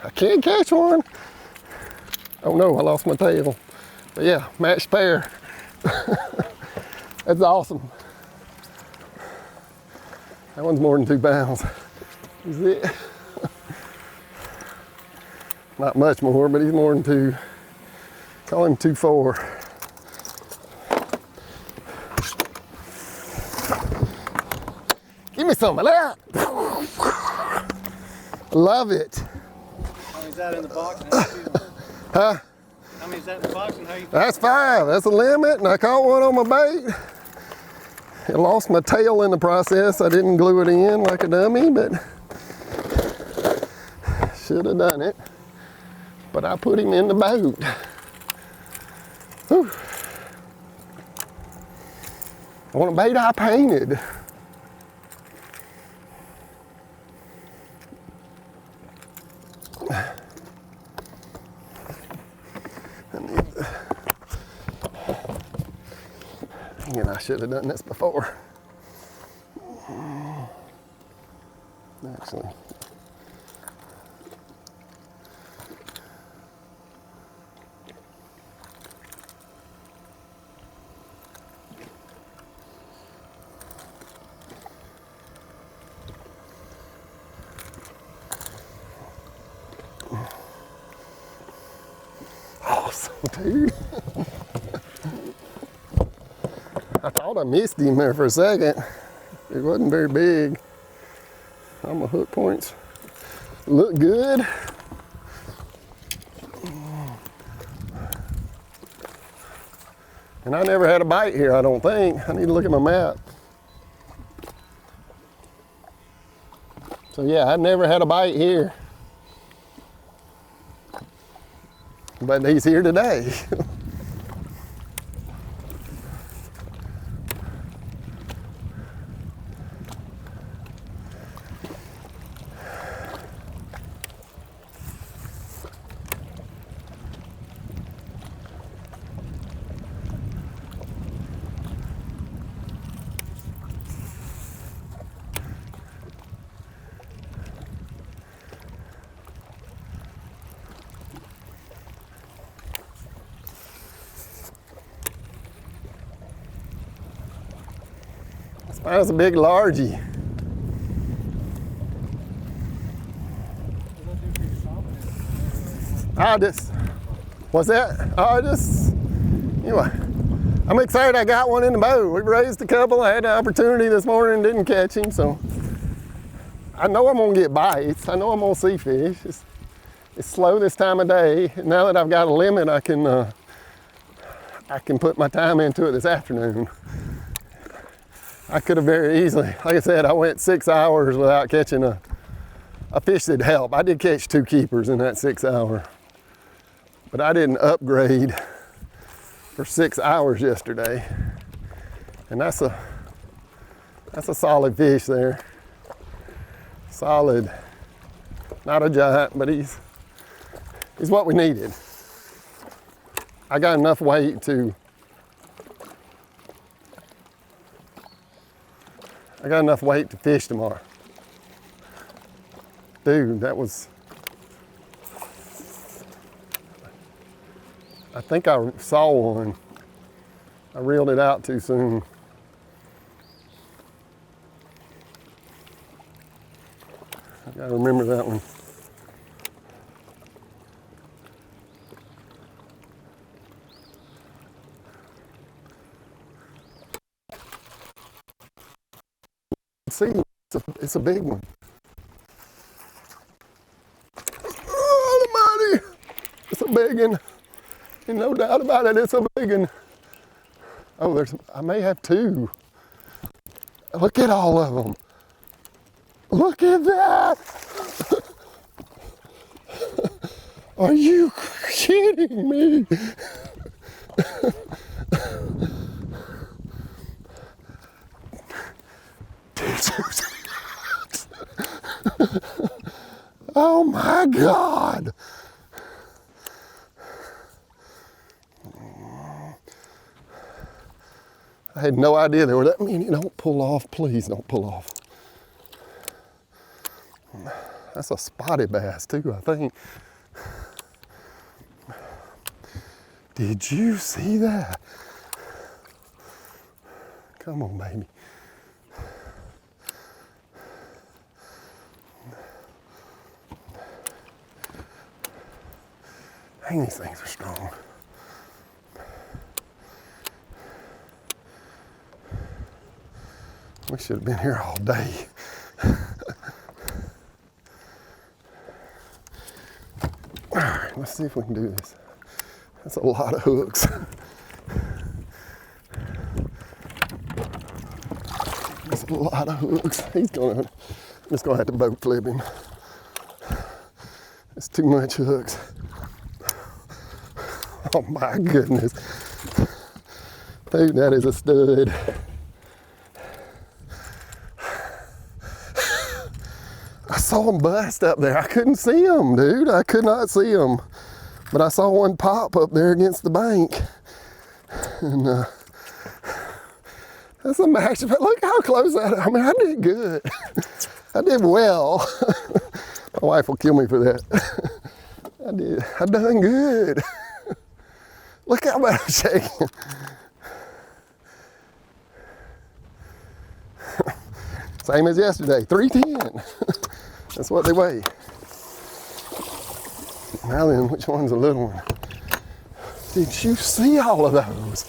I can't catch one. Oh no, I lost my tail. But yeah, matched pair. That's awesome. That one's more than 2 pounds. Is it? Not much more, but he's more than 2. Call him 2.4. Give me some of that. Love it.
How many's that in the box and how you feeling?
Huh?
How many's that in the box and how you feeling?
That's 5. That's the limit, and I caught one on my bait. I lost my tail in the process. I didn't glue it in like a dummy, but should have done it. But I put him in the boat. Whew. I want a bait I painted. Dang it, I should have done this before. Actually. Awesome, dude. I thought I missed him there for a second. It wasn't very big. All my hook points look good. And I never had a bite here, I don't think. I need to look at my map. So yeah, I never had a bite here. But he's here today. That was a big largie. What's that? Anyway, I'm excited I got one in the boat. We raised a couple. I had the opportunity this morning and didn't catch him, so I know I'm gonna get bites. I know I'm gonna see fish. It's slow this time of day. Now that I've got a limit, I can put my time into it this afternoon. I could have very easily, like I said, I went 6 hours without catching a fish that'd help. I did catch 2 keepers in that 6 hour, but I didn't upgrade for 6 hours yesterday. And that's a solid fish there. Solid, not a giant, but is what we needed. I got enough weight to fish tomorrow. Dude, that was, I think I saw one. I reeled it out too soon. I gotta remember that one. See, it's a big one. Oh, almighty, it's a big one. Ain't no doubt about it, it's a big one. Oh, I may have two. Look at all of them. Look at that. Are you kidding me? Oh my God. I had no idea there were that many. Don't pull off, please don't pull off. That's a spotted bass too, I think. Did you see that? Come on, baby. Dang, these things are strong. We should have been here all day. All right, let's see if we can do this. That's a lot of hooks. That's a lot of hooks. I'm just gonna have to boat flip him. It's too much hooks. Oh my goodness. Dude, that is a stud. I saw him bust up there. I couldn't see him, dude. I could not see him. But I saw one pop up there against the bank. And that's a max. But look how close I mean, I did good. I did well. My wife will kill me for that. I done good. Look how bad I'm shaking. Same as yesterday, 310. That's what they weigh. Now then, which one's a little one? Did you see all of those?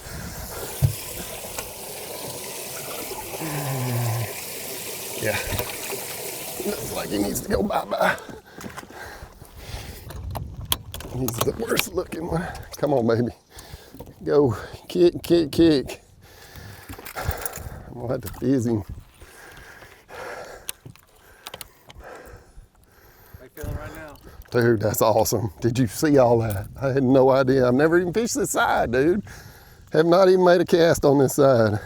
Yeah. Looks like he needs to go bye-bye. He's the worst looking one. Come on, baby. Go, kick, kick, kick. I'm gonna have to fizz him.
How you feeling right now?
Dude, that's awesome. Did you see all that? I had no idea. I've never even fished this side, dude. Have not even made a cast on this side.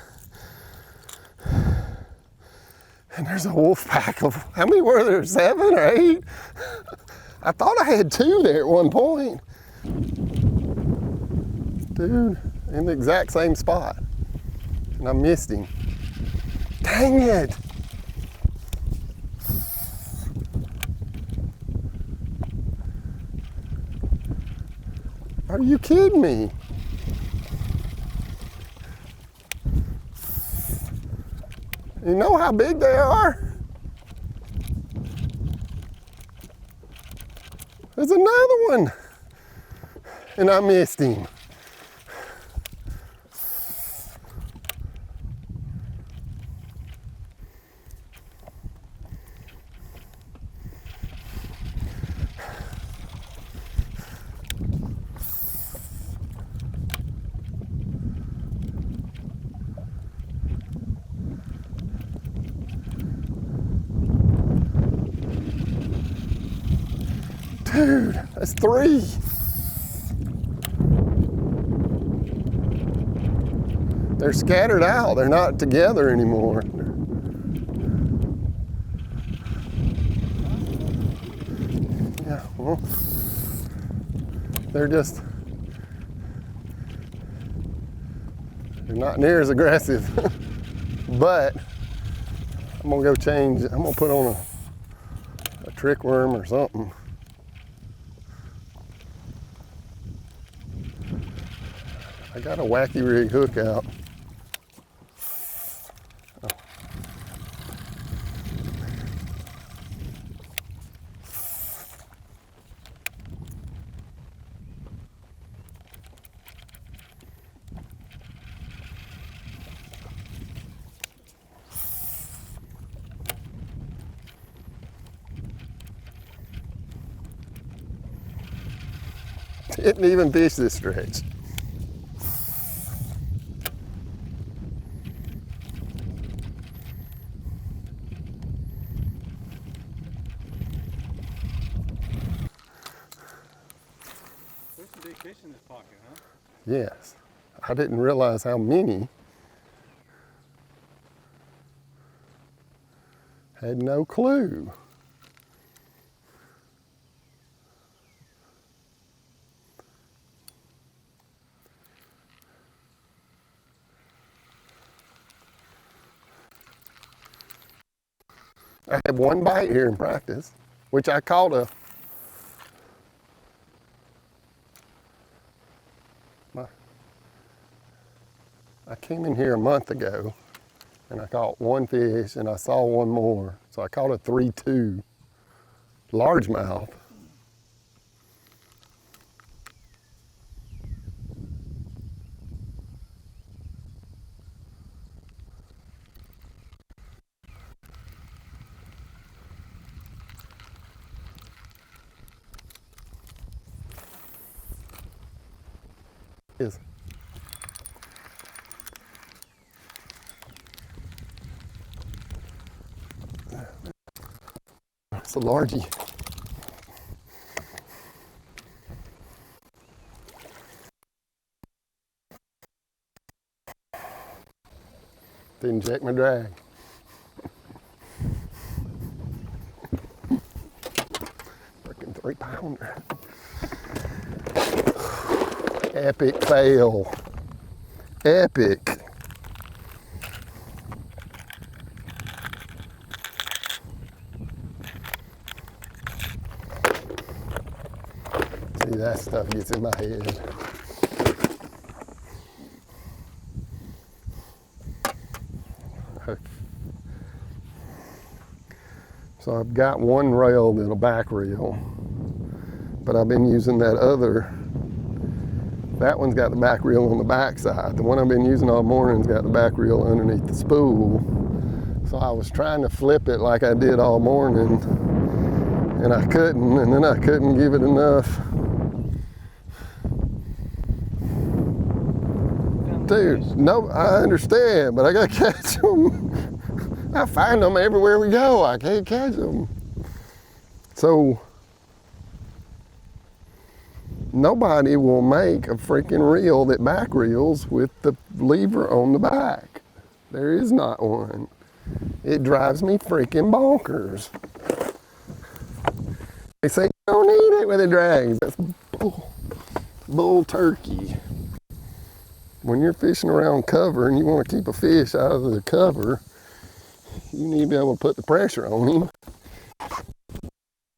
And there's a wolf pack of, how many were there? 7 or 8? I thought I had 2 there at one point. Dude, in the exact same spot. And I missed him. Dang it. Are you kidding me? You know how big they are? There's another one. And I missed him. Dude, that's 3. They're scattered out. They're not together anymore. Yeah, well, they're not near as aggressive. But I'm gonna go change, I'm gonna put on a trick worm or something. I got a wacky rig hook out. Didn't even fish this stretch.
There's some big fish in this pocket, huh?
Yes, I didn't realize how many. Had no clue. I had one bite here in practice, which I caught I came in here a month ago and I caught one fish and I saw one more. So I caught a 3-2 largemouth. Yes. It's a largie. Didn't check my drag. Freaking 3-pounder. Epic fail. Epic. See, that stuff gets in my head. So I've got one rail that'll back reel, but I've been using that other. That one's got the back reel on the back side. The one I've been using all morning's got the back reel underneath the spool. So I was trying to flip it like I did all morning, and I couldn't, and then I couldn't give it enough. Dude, no, I understand, but I gotta catch them. I find them everywhere we go. I can't catch them. So nobody will make a freaking reel that back reels with the lever on the back. There is not one. It drives me freaking bonkers. They say you don't need it with a drag. That's bull turkey. When you're fishing around cover and you want to keep a fish out of the cover, you need to be able to put the pressure on him.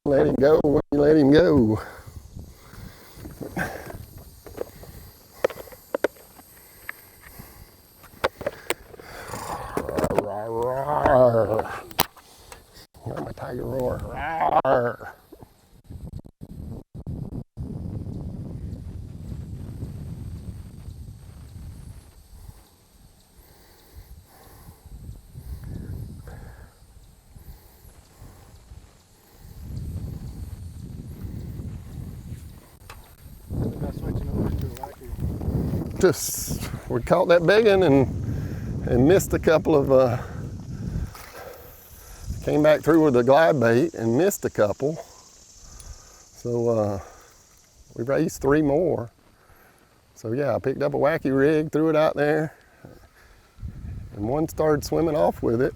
Let him go when you let him go. Hear my tiger roar. Rawr.
Now switching over to a wacky.
Just, we caught that big one and missed a couple of, came back through with a glide bait and missed a couple. So we raised 3 more. So yeah, I picked up a wacky rig, threw it out there, and one started swimming off with it,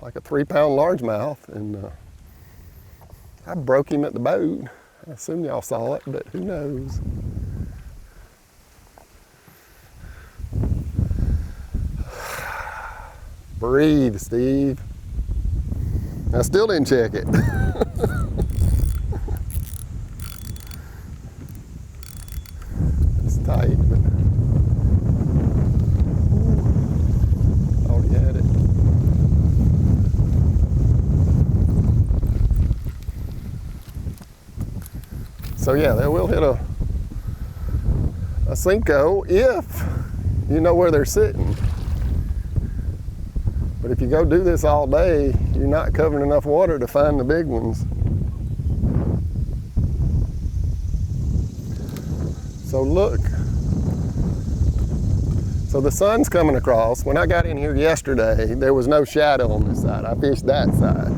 like a 3-pound largemouth, and I broke him at the boat. I assume y'all saw it, but who knows? Breathe, Steve. I still didn't check it. It's tight, but thought he had it. So yeah, they will hit a Cinco if you know where they're sitting. But if you go do this all day, you're not covering enough water to find the big ones. So look. So the sun's coming across. When I got in here yesterday, there was no shadow on this side. I fished that side.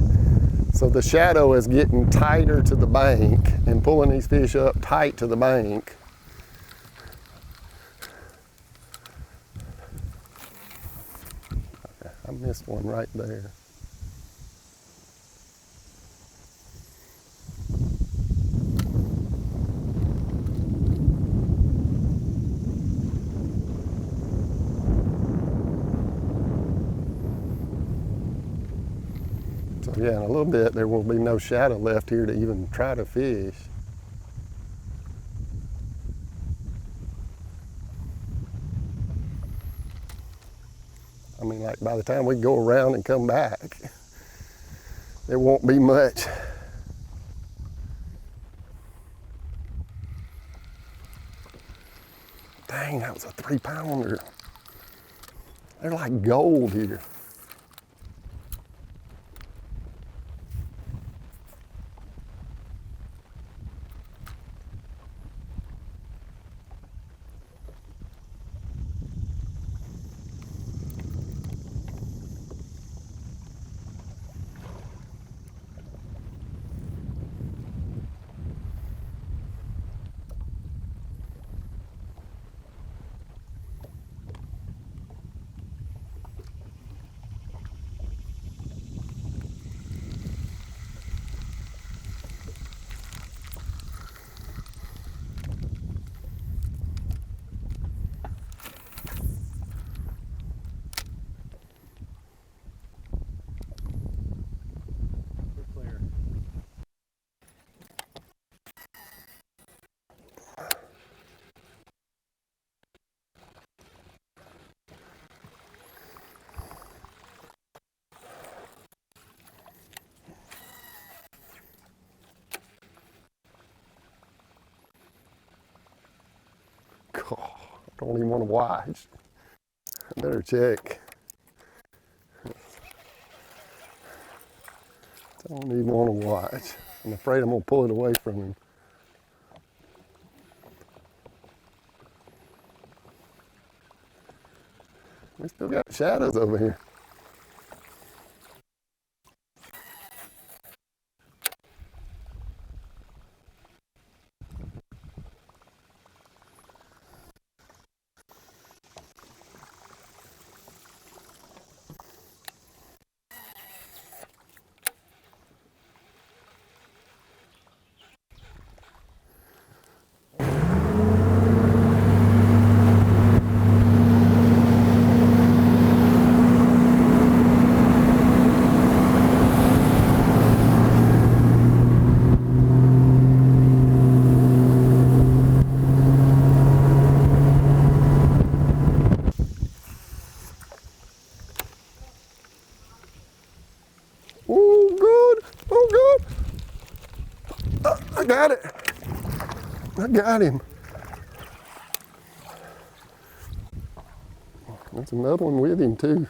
So the shadow is getting tighter to the bank and pulling these fish up tight to the bank. Okay, I missed one right there. So yeah, in a little bit there will be no shadow left here to even try to fish. I mean, like by the time we go around and come back, there won't be much. Dang, that was a 3-pounder. They're like gold here.
We're clear.
God, I don't even want to watch. I better check. I don't even want to watch. I'm afraid I'm going to pull it away from him. We still got shadows over here. Oh, good. Oh, good. I got it. I got him. That's another one with him, too.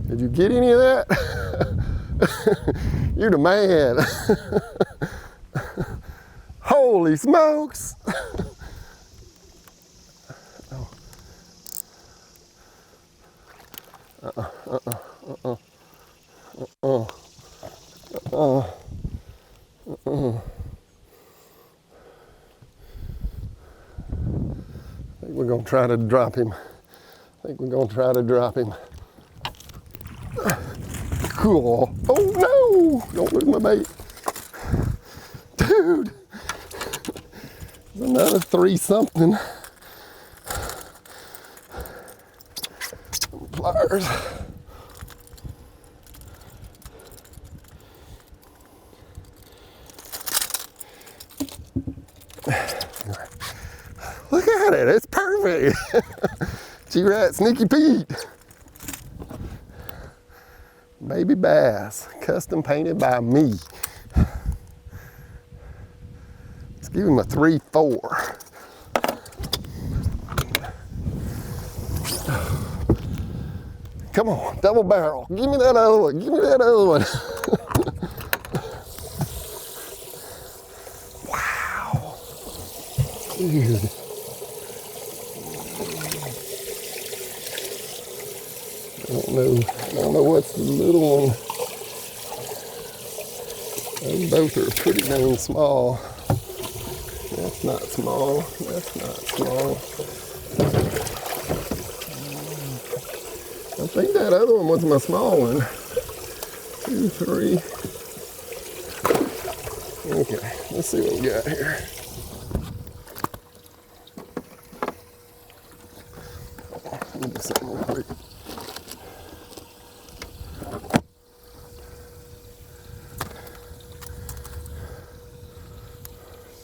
Did you get any of that? You're the man. Holy smokes. I think we're gonna try to drop him. Cool. Oh no, don't lose my bait. Dude, there's another 3-something. Pliers. Look at it, it's perfect. G-Rat Sneaky Pete. Baby bass, custom painted by me. Let's give him a 3-4. Come on, double barrel. Give me that other one, give me that other one. Wow. Dude. I don't know what's the little one. Those both are pretty dang small. That's not small. That's not small. I think that other one was my small one. 2, 3. Okay, let's see what we got here. Let me do something real quick.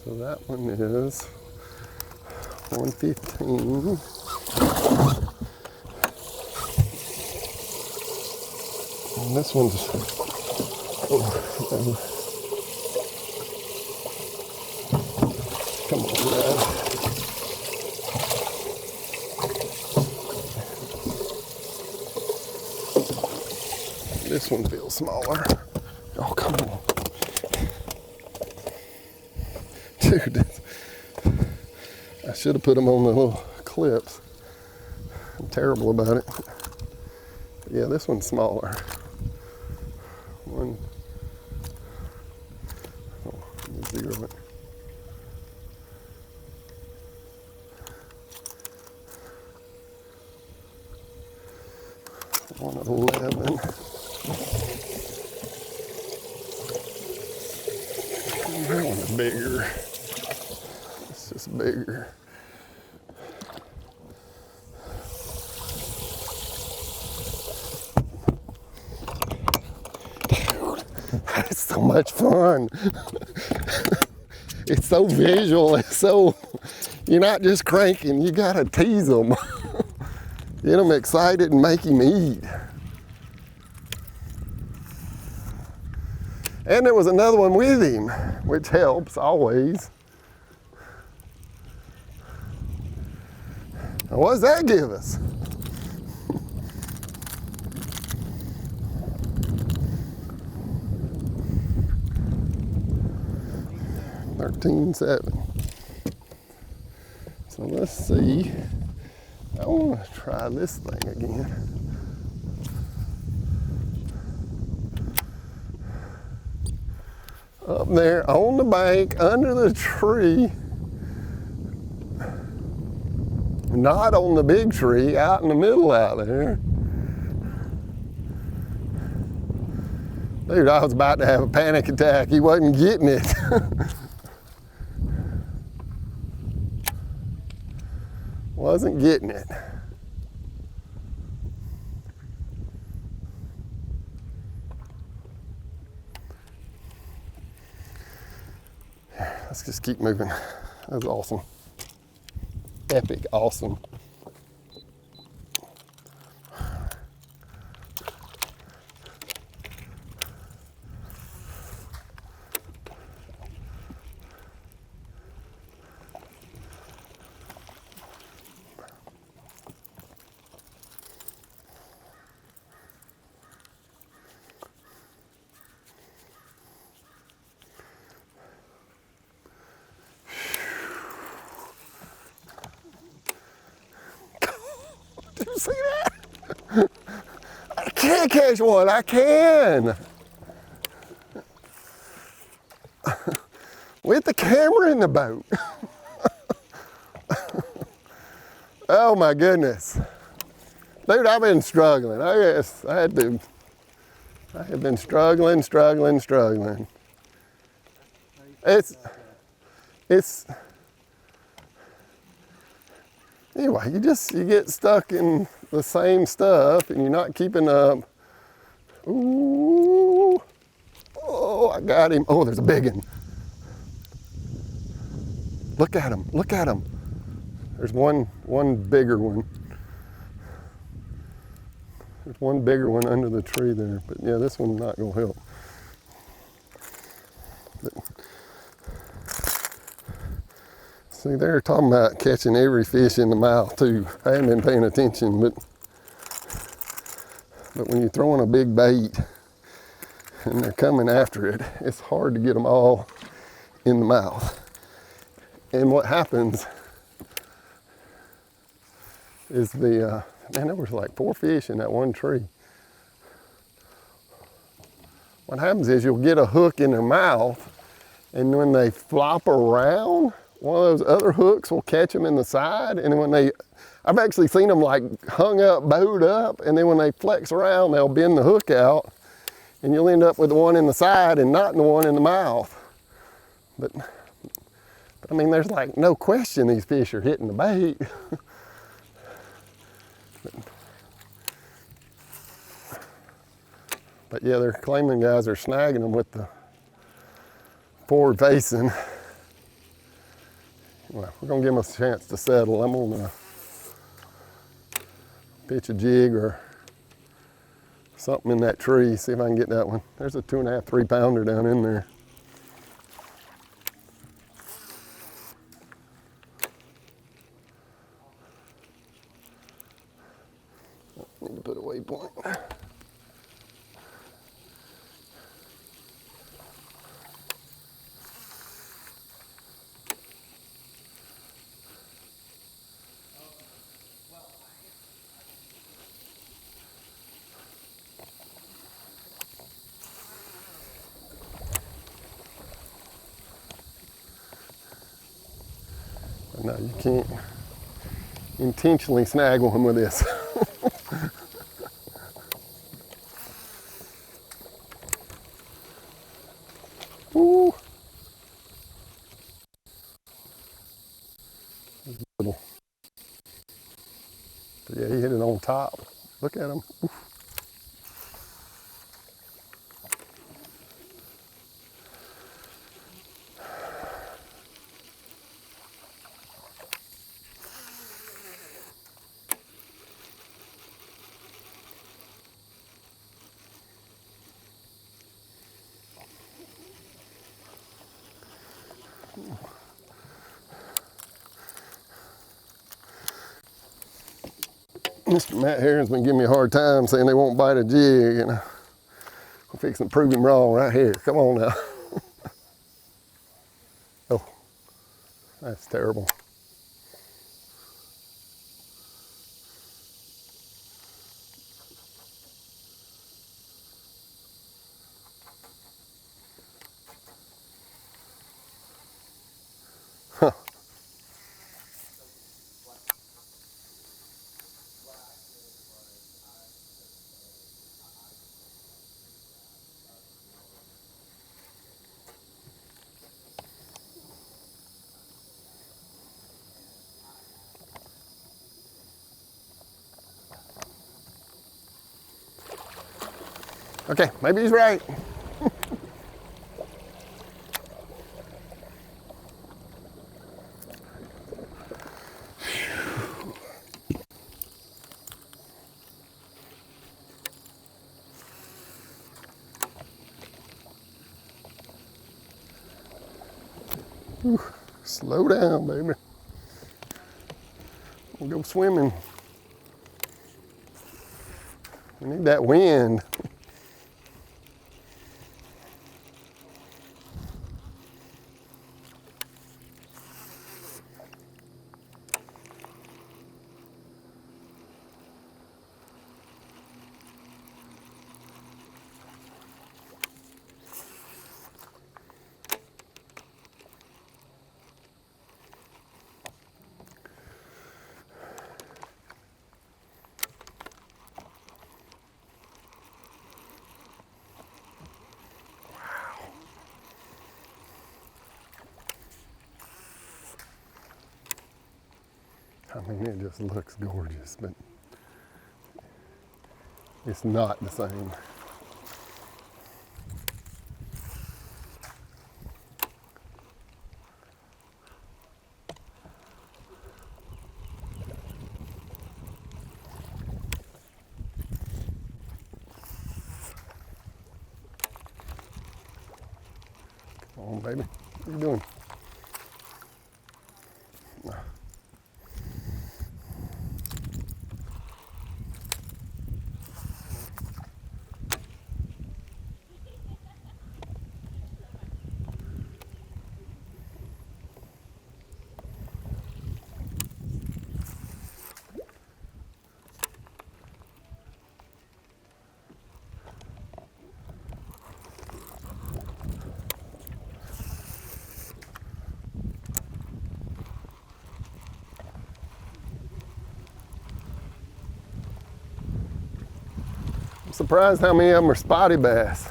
So that one is 115. And this one's, come on, Dad. This one feels smaller. Oh, come on. Dude, I should have put them on the little clips. I'm terrible about it. Yeah, this one's smaller. One, oh, let me zero it. One at 11. That one's bigger. It's just bigger. Dude, that's so much fun. It's so visual. It's so, you're not just cranking, you gotta tease them. Get them excited and make him eat. And there was another one with him, which helps always. Now, what does that give us? 13.7. So let's see. I want to try this thing again. Up there on the bank, under the tree. Not on the big tree, out in the middle out there. Dude, I was about to have a panic attack. He wasn't getting it. Wasn't getting it. Let's just keep moving. That was awesome. Epic awesome. Did you see that? I can't catch one, I can. With the camera in the boat. Oh my goodness. Dude, I've been struggling. I guess I had to I have been struggling. It's anyway, you get stuck in the same stuff and you're not keeping up. Ooh, oh, I got him. Oh, there's a big one. Look at him. There's one bigger one. There's one bigger one under the tree there, but yeah, this one's not gonna help. But, see, they're talking about catching every fish in the mouth too. I haven't been paying attention, but when you're throwing a big bait and they're coming after it, it's hard to get them all in the mouth. And what happens is man, there was like 4 fish in that one tree. What happens is you'll get a hook in their mouth, and when they flop around, one of those other hooks will catch them in the side, and when I've actually seen them like hung up, bowed up, and then when they flex around, they'll bend the hook out, and you'll end up with the one in the side and not the one in the mouth. But I mean, there's like no question these fish are hitting the bait. But yeah, they're claiming guys are snagging them with the forward facing. Well, we're gonna give them a chance to settle. I'm gonna pitch a jig or something in that tree, see if I can get that one. There's a 2.5, 3 pounder down in there. Need to put a waypoint. No, you can't intentionally snag one with this. Ooh. Little. But yeah, he hit it on top. Look at him. Oof. Mr. Matt Harron's been giving me a hard time saying they won't bite a jig, and I'm fixing to prove him wrong right here. Come on now. Oh, that's terrible. Huh. Okay, maybe he's right. Whew. Slow down, baby. We'll go swimming. We need that wind. I mean, it just looks gorgeous, but it's not the same. Come on, baby. What are you doing? I'm surprised how many of them are spotty bass.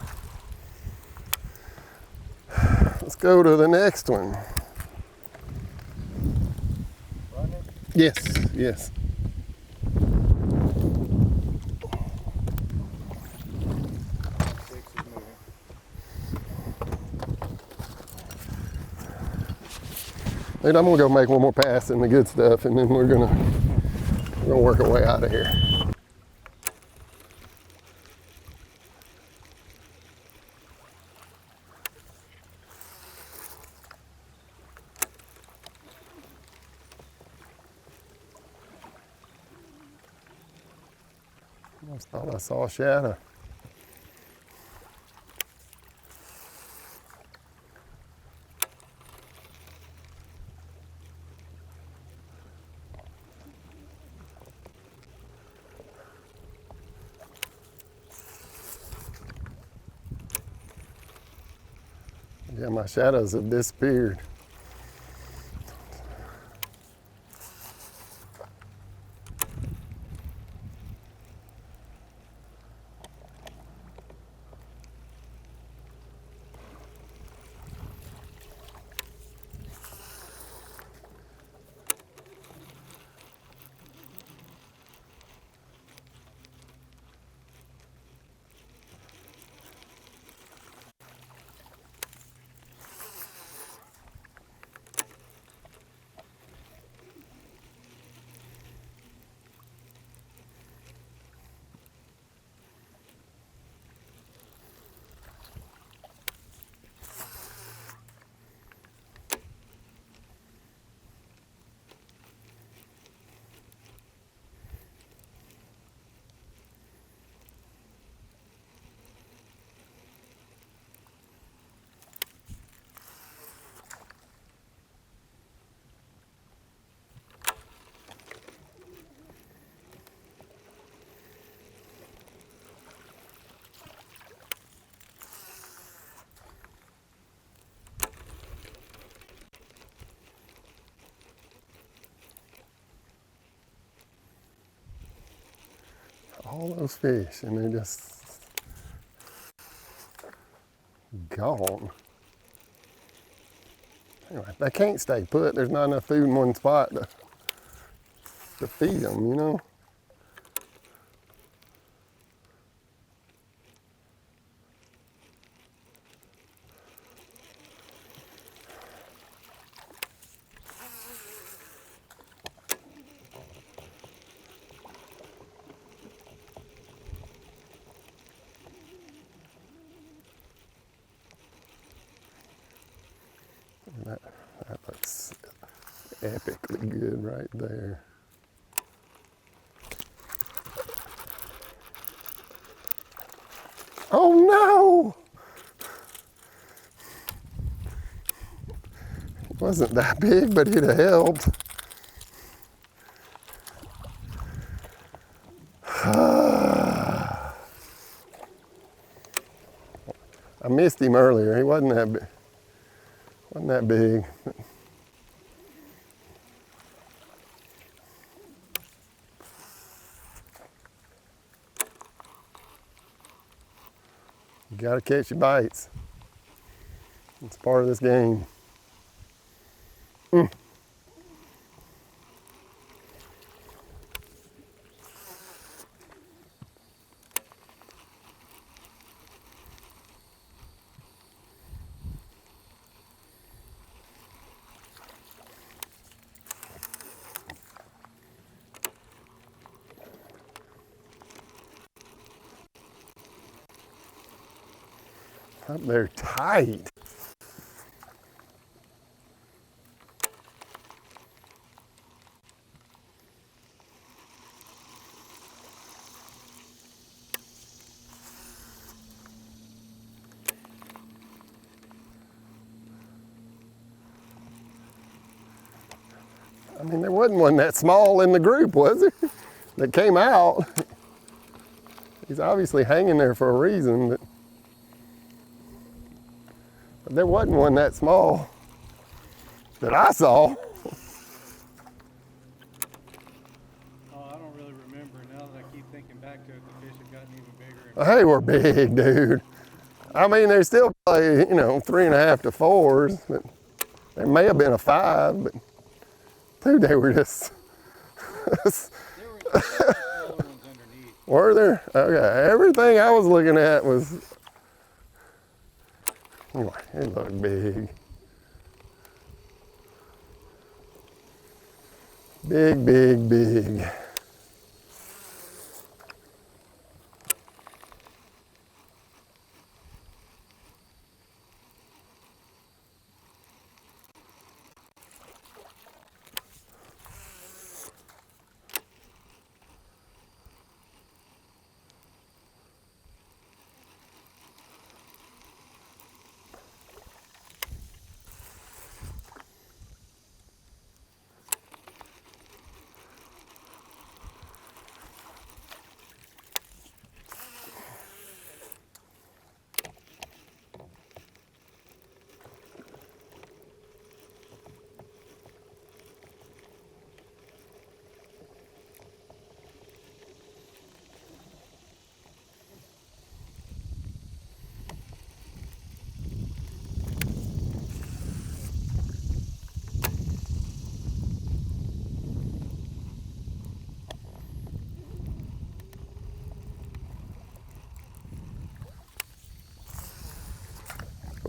Let's go to the next one.
Running?
Yes, yes.
Six is moving.
Dude, I'm gonna go make one more pass in the good stuff, and then we're gonna work our way out of here. I just thought I saw a shadow. Yeah, my shadows have disappeared. All those fish, and they're just gone. Anyway, they can't stay put. There's not enough food in one spot to feed them, you know? That looks epically good right there. Oh no! It wasn't that big, but it'd have helped. I missed him earlier. He wasn't that big. You gotta catch your bites. It's part of this game. Up there tight. I mean, there wasn't one that small in the group, was there? That came out. He's obviously hanging there for a reason, but there wasn't one that small that I saw.
Oh, I don't really remember. Now that I keep thinking back to it, the fish have gotten even bigger.
They were big, dude. I mean, they're still probably, 3.5 to 4s, but there may have been a 5, but dude, they were just.
There were smaller ones underneath.
Were there? Okay, everything I was looking at was, it looked big. Big, big, big.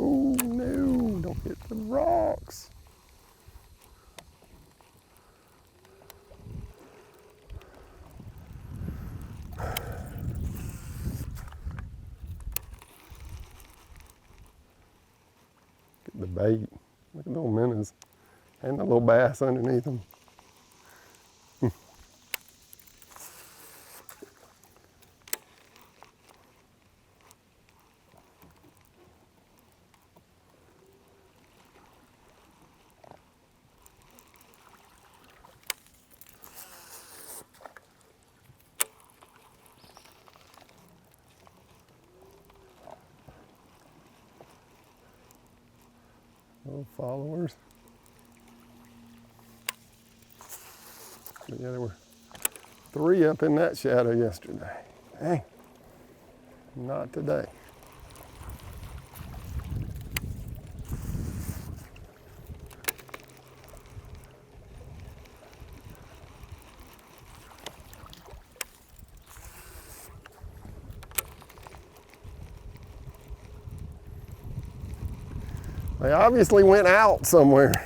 Oh no, don't hit the rocks. Get the bait. Look at the little minnows and the little bass underneath them. Little followers. But yeah, there were 3 up in that shadow yesterday. Dang, not today. They obviously went out somewhere.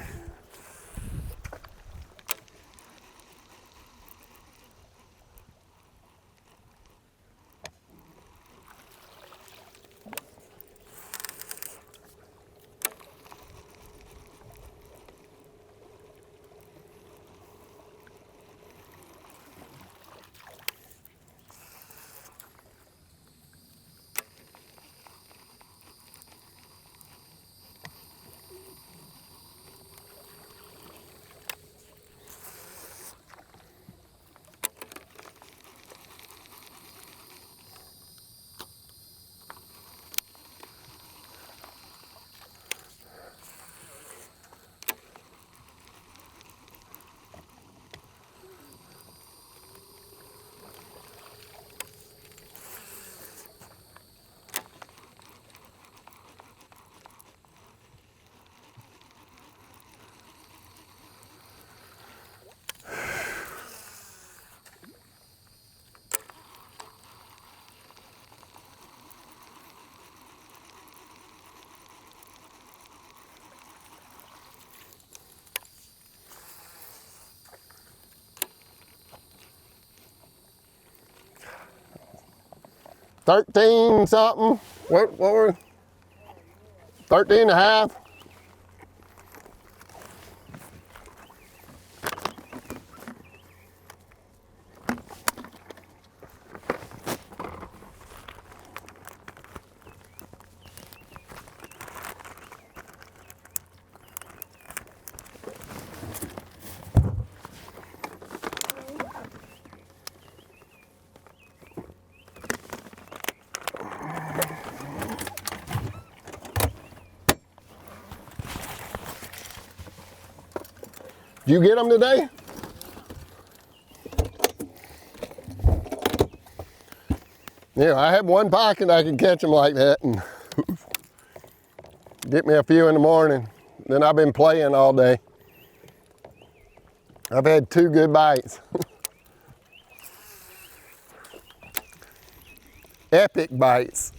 $13 something. What were 13 and a half. Did you get them today? Yeah, I have one pocket I can catch them like that and get me a few in the morning. Then I've been playing all day. I've had 2 good bites. Epic bites.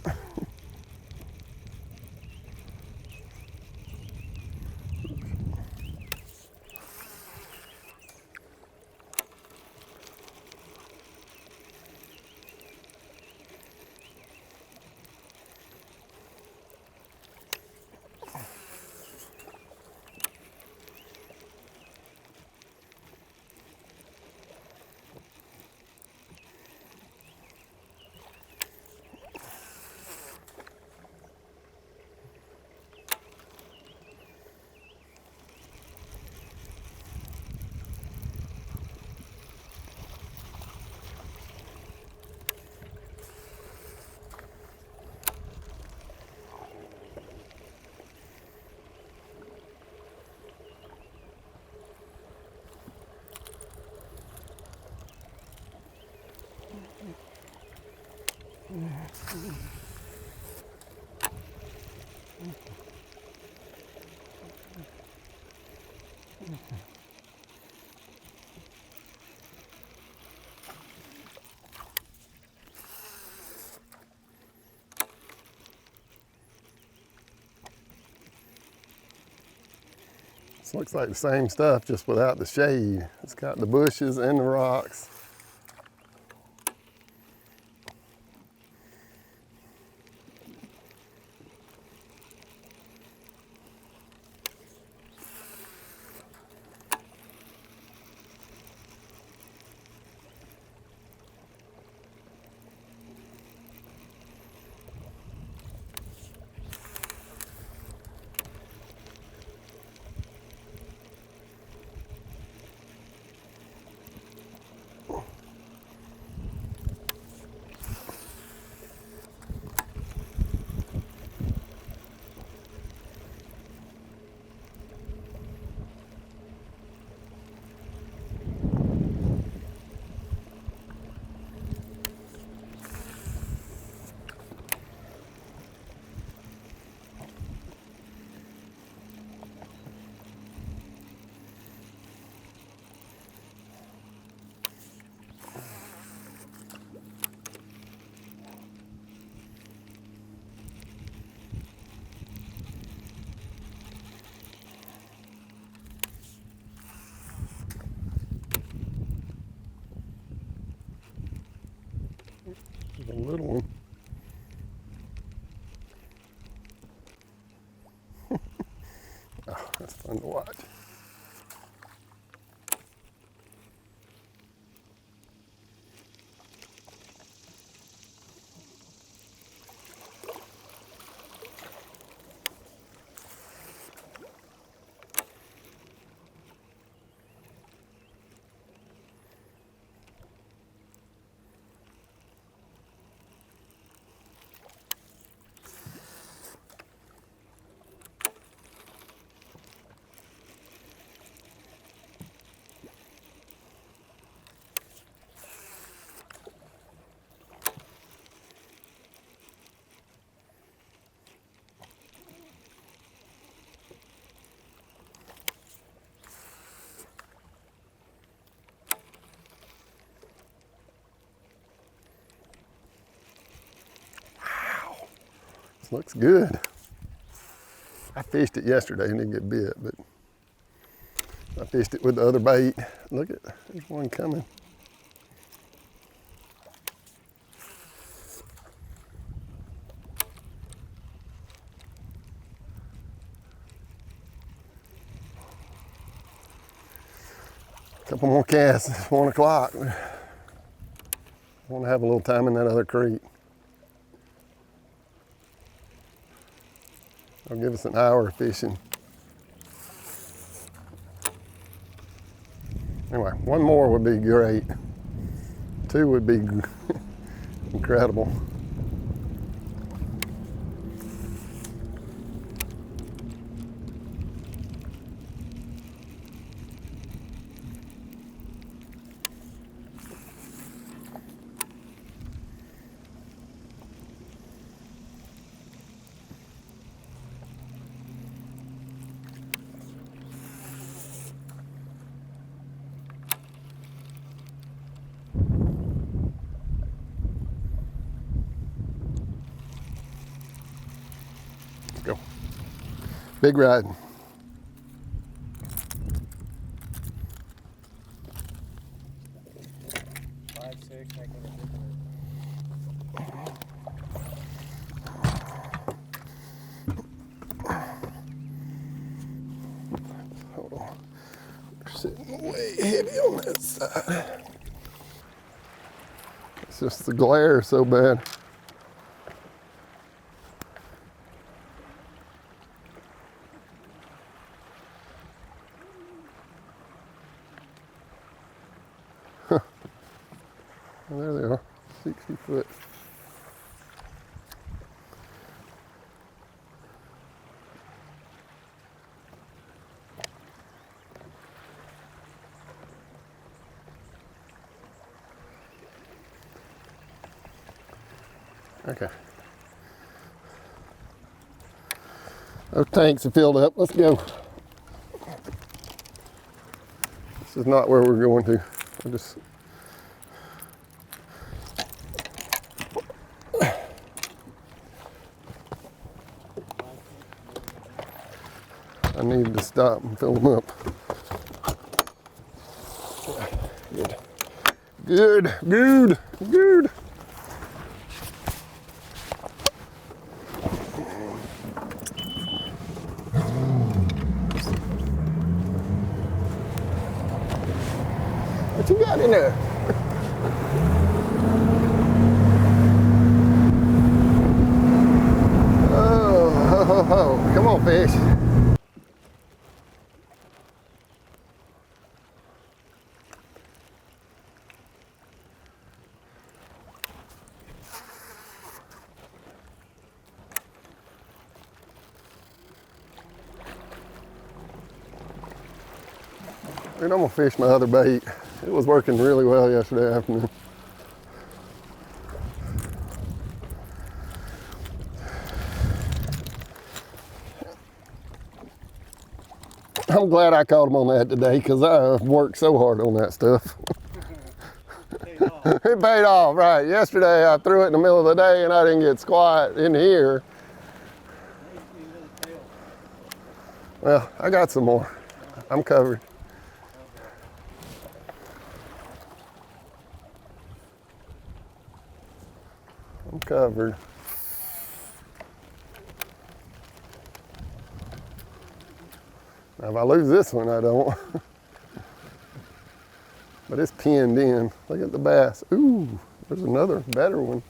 This looks like the same stuff, just without the shade. It's got the bushes and the rocks. There's a little one. Oh, that's fun to watch. This looks good. I fished it yesterday and didn't get bit, but I fished it with the other bait. Look at, there's one coming. Couple more casts, it's 1 o'clock. I want to have a little time in that other creek. It'll give us an hour of fishing. Anyway, 1 more would be great. 2 would be incredible. Go. Big ride. Hold on. We're sitting way heavy on that side. It's just the glare so bad. There they are, 60 foot. Okay. Those tanks are filled up. Let's go. This is not where we're going to. I needed to stop and fill them up. Good. Good, good, good. What you got in there? Oh, ho, ho, ho. Come on, fish. Dude, I'm gonna fish my other bait. It was working really well yesterday afternoon. I'm glad I caught him on that today because I worked so hard on that stuff. It paid off, right. Yesterday I threw it in the middle of the day and I didn't get squat in here. Well, I got some more. I'm covered. I'm covered. Now if I lose this one, I don't. But it's pinned in. Look at the bass. Ooh, there's another better one.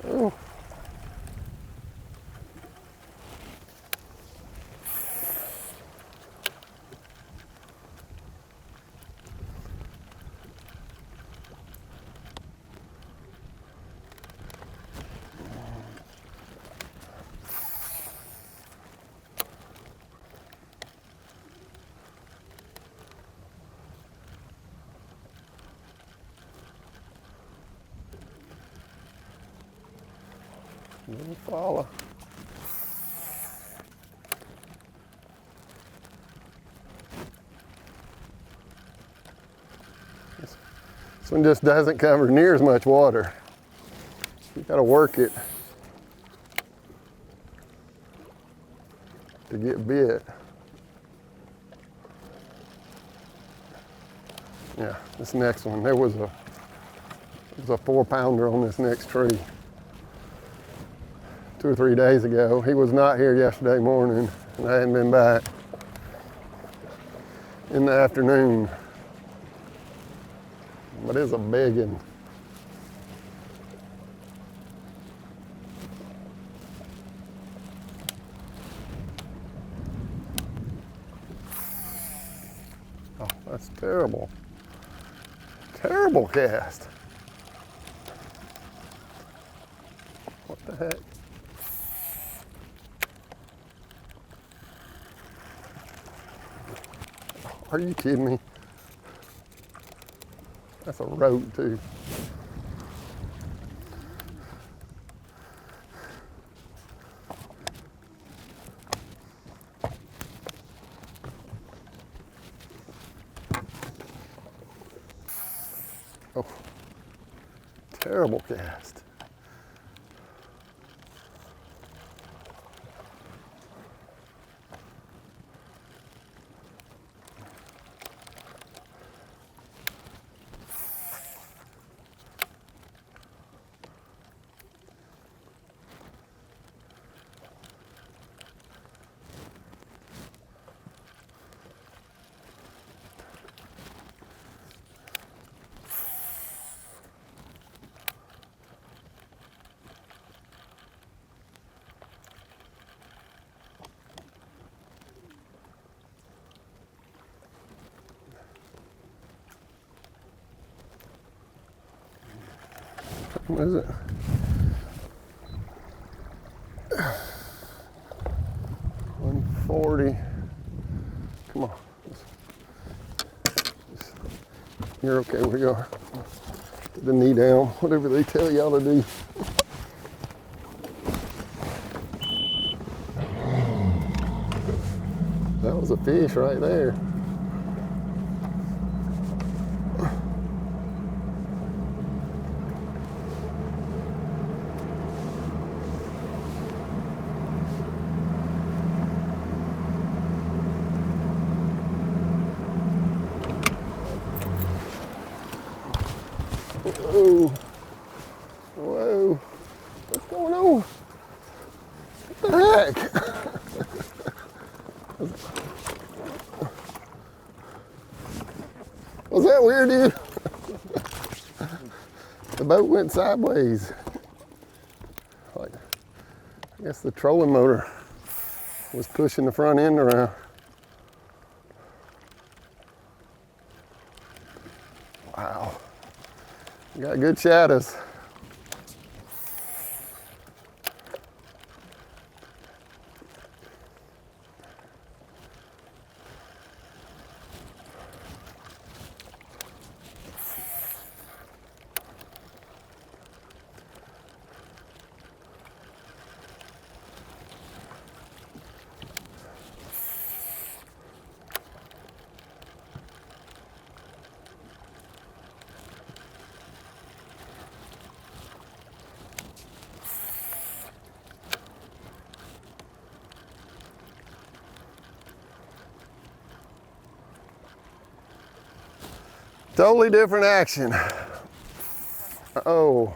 Oh. Little follow. This one just doesn't cover near as much water. You gotta work it to get bit. Yeah, this next one, there was a 4-pounder on this next tree. 2 or 3 days ago. He was not here yesterday morning, and I hadn't been back in the afternoon. But it's a big one. Oh, that's terrible. Terrible cast. What the heck? Are you kidding me? That's a rope too. Oh, terrible cast. What is it? $140. Come on. You're okay where you are. Put the knee down, whatever they tell y'all to do. That was a fish right there. Whoa. Whoa. What's going on? What the heck? Was that weird, dude? The boat went sideways. Like, I guess the trolling motor was pushing the front end around. Wow. Got good shadows. Totally different action. Oh.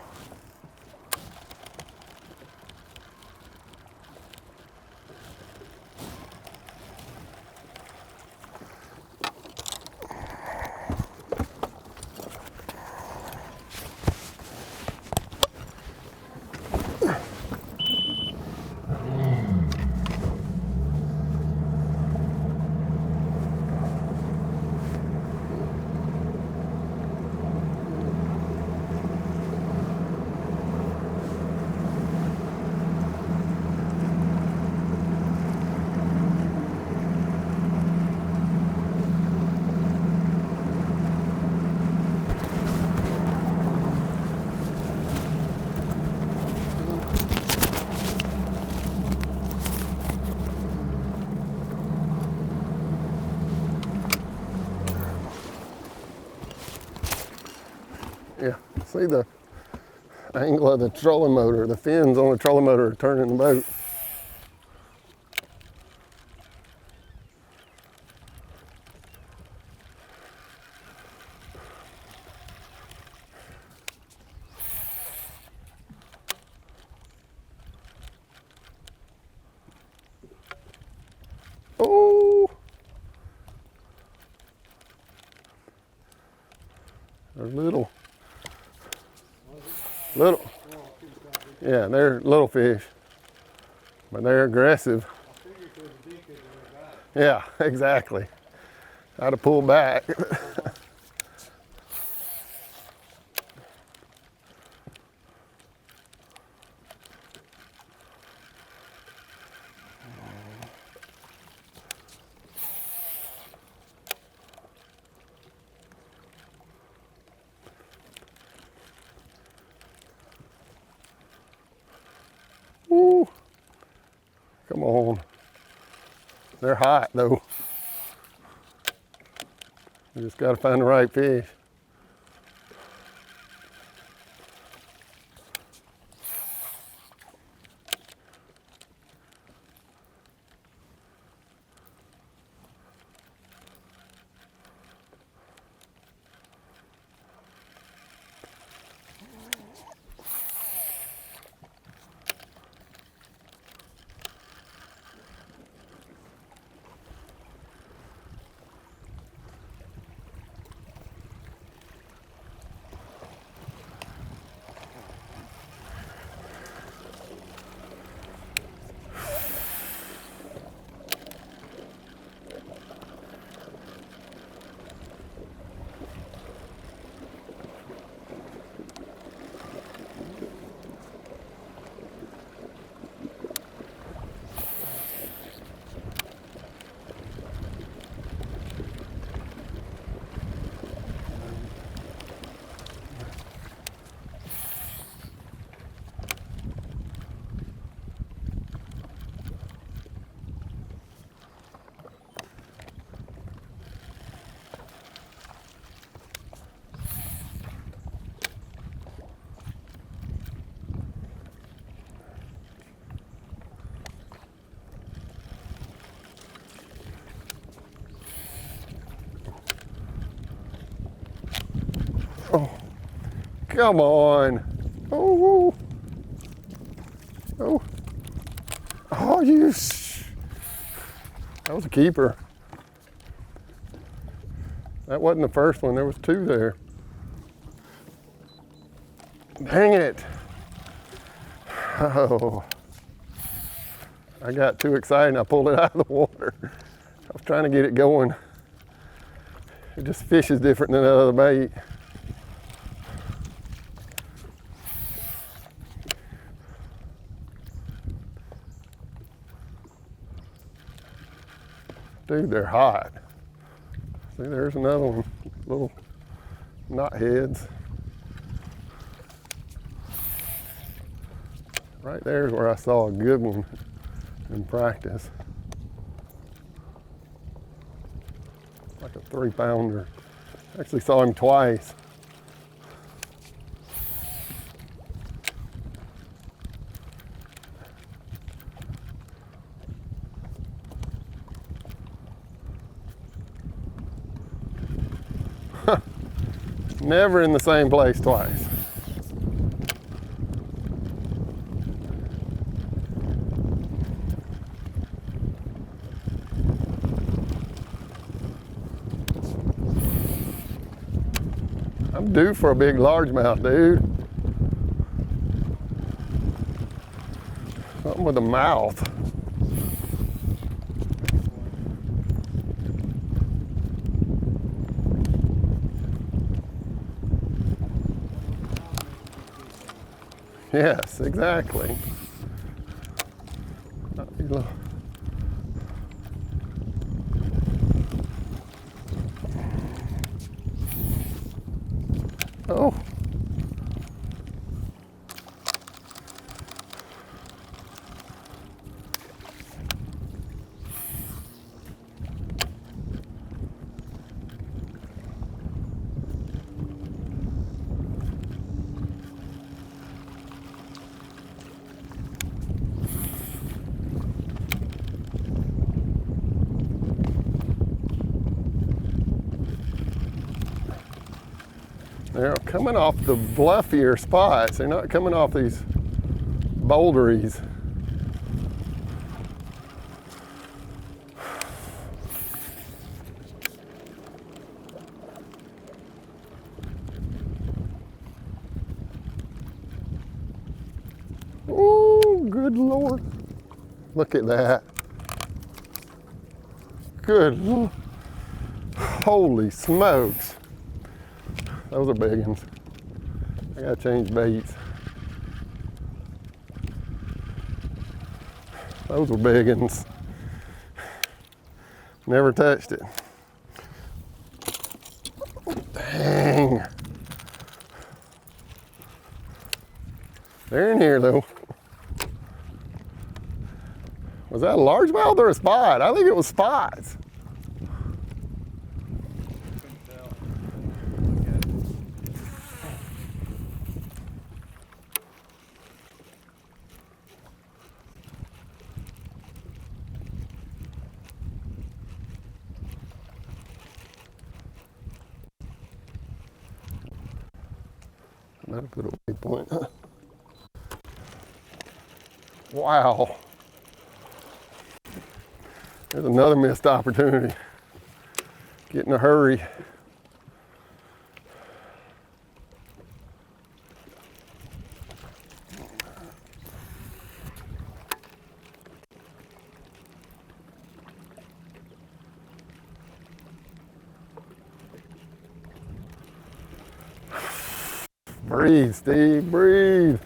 Yeah, see the angle of the trolling motor, the fins on the trolling motor are turning the boat. little. Little. Yeah, they're little fish, but they're aggressive. Yeah, exactly. I'd have pulled back. Woo. Come on. They're hot though. You just gotta find the right fish. Oh, come on. Oh, oh, oh, that was a keeper. That wasn't the first one, there was two there. Dang it. Oh, I got too excited and I pulled it out of the water. I was trying to get it going. It just fishes different than the other bait. Dude, they're hot. See, there's another one. Little knotheads. Right there's where I saw a good one in practice. Like a 3-pounder. Actually saw him twice. Never in the same place twice. I'm due for a big largemouth, dude. Something with a mouth. Yes, exactly. Oh. They're coming off the bluffier spots. They're not coming off these boulderies. Good Lord. Look at that. Good Lord. Holy smokes. Those are big ones. I gotta change baits. Those were big ones. Never touched it. Dang. They're in here though. Was that a largemouth or a spot? I think it was spots.
Couldn't tell. Look at it.
Better put a waypoint. Wow. There's another missed opportunity. Get in a hurry. Breathe, Steve, breathe.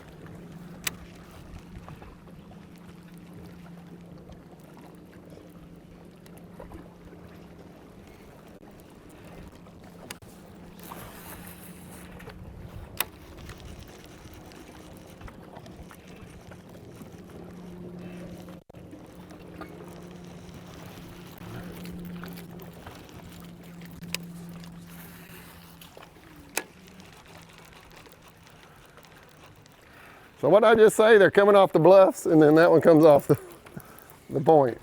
So what did I just say? They're coming off the bluffs, and then that one comes off the point.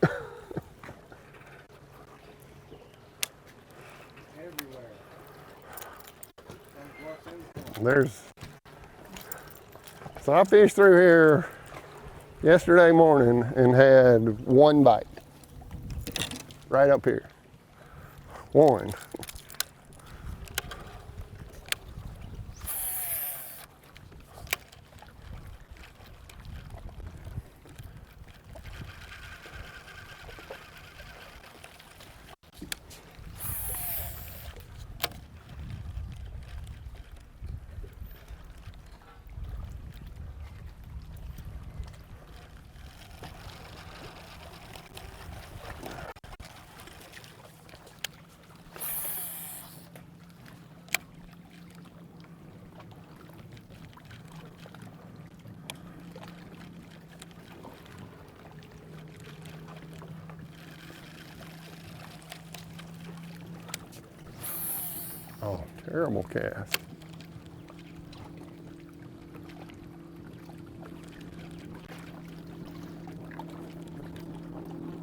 Everywhere. Some bluffs in the corner.
There's. So I fished through here yesterday morning and had one bite. Right up here. One. Oh, terrible cast.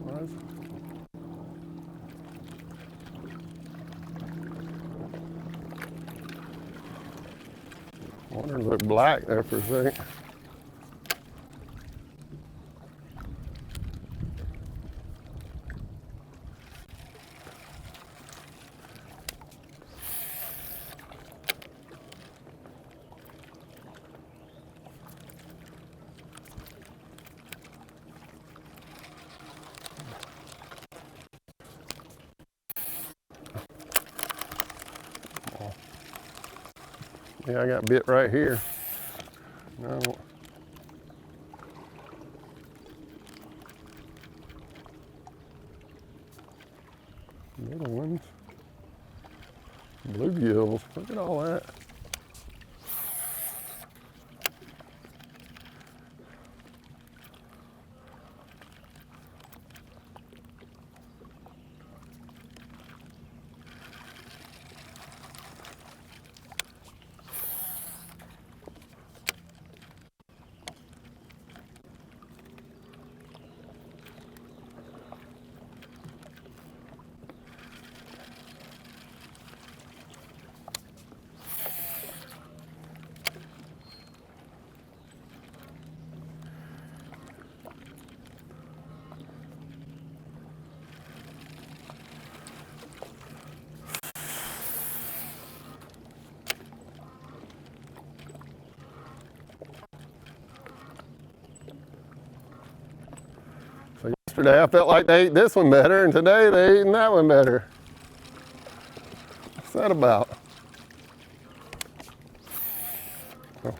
Was. Water looked black there for a second. Yeah, I got bit right here. No. Little ones. Bluegills. Look at all that. Yesterday I felt like they ate this one better, and today they eating that one better. What's that about? Oh.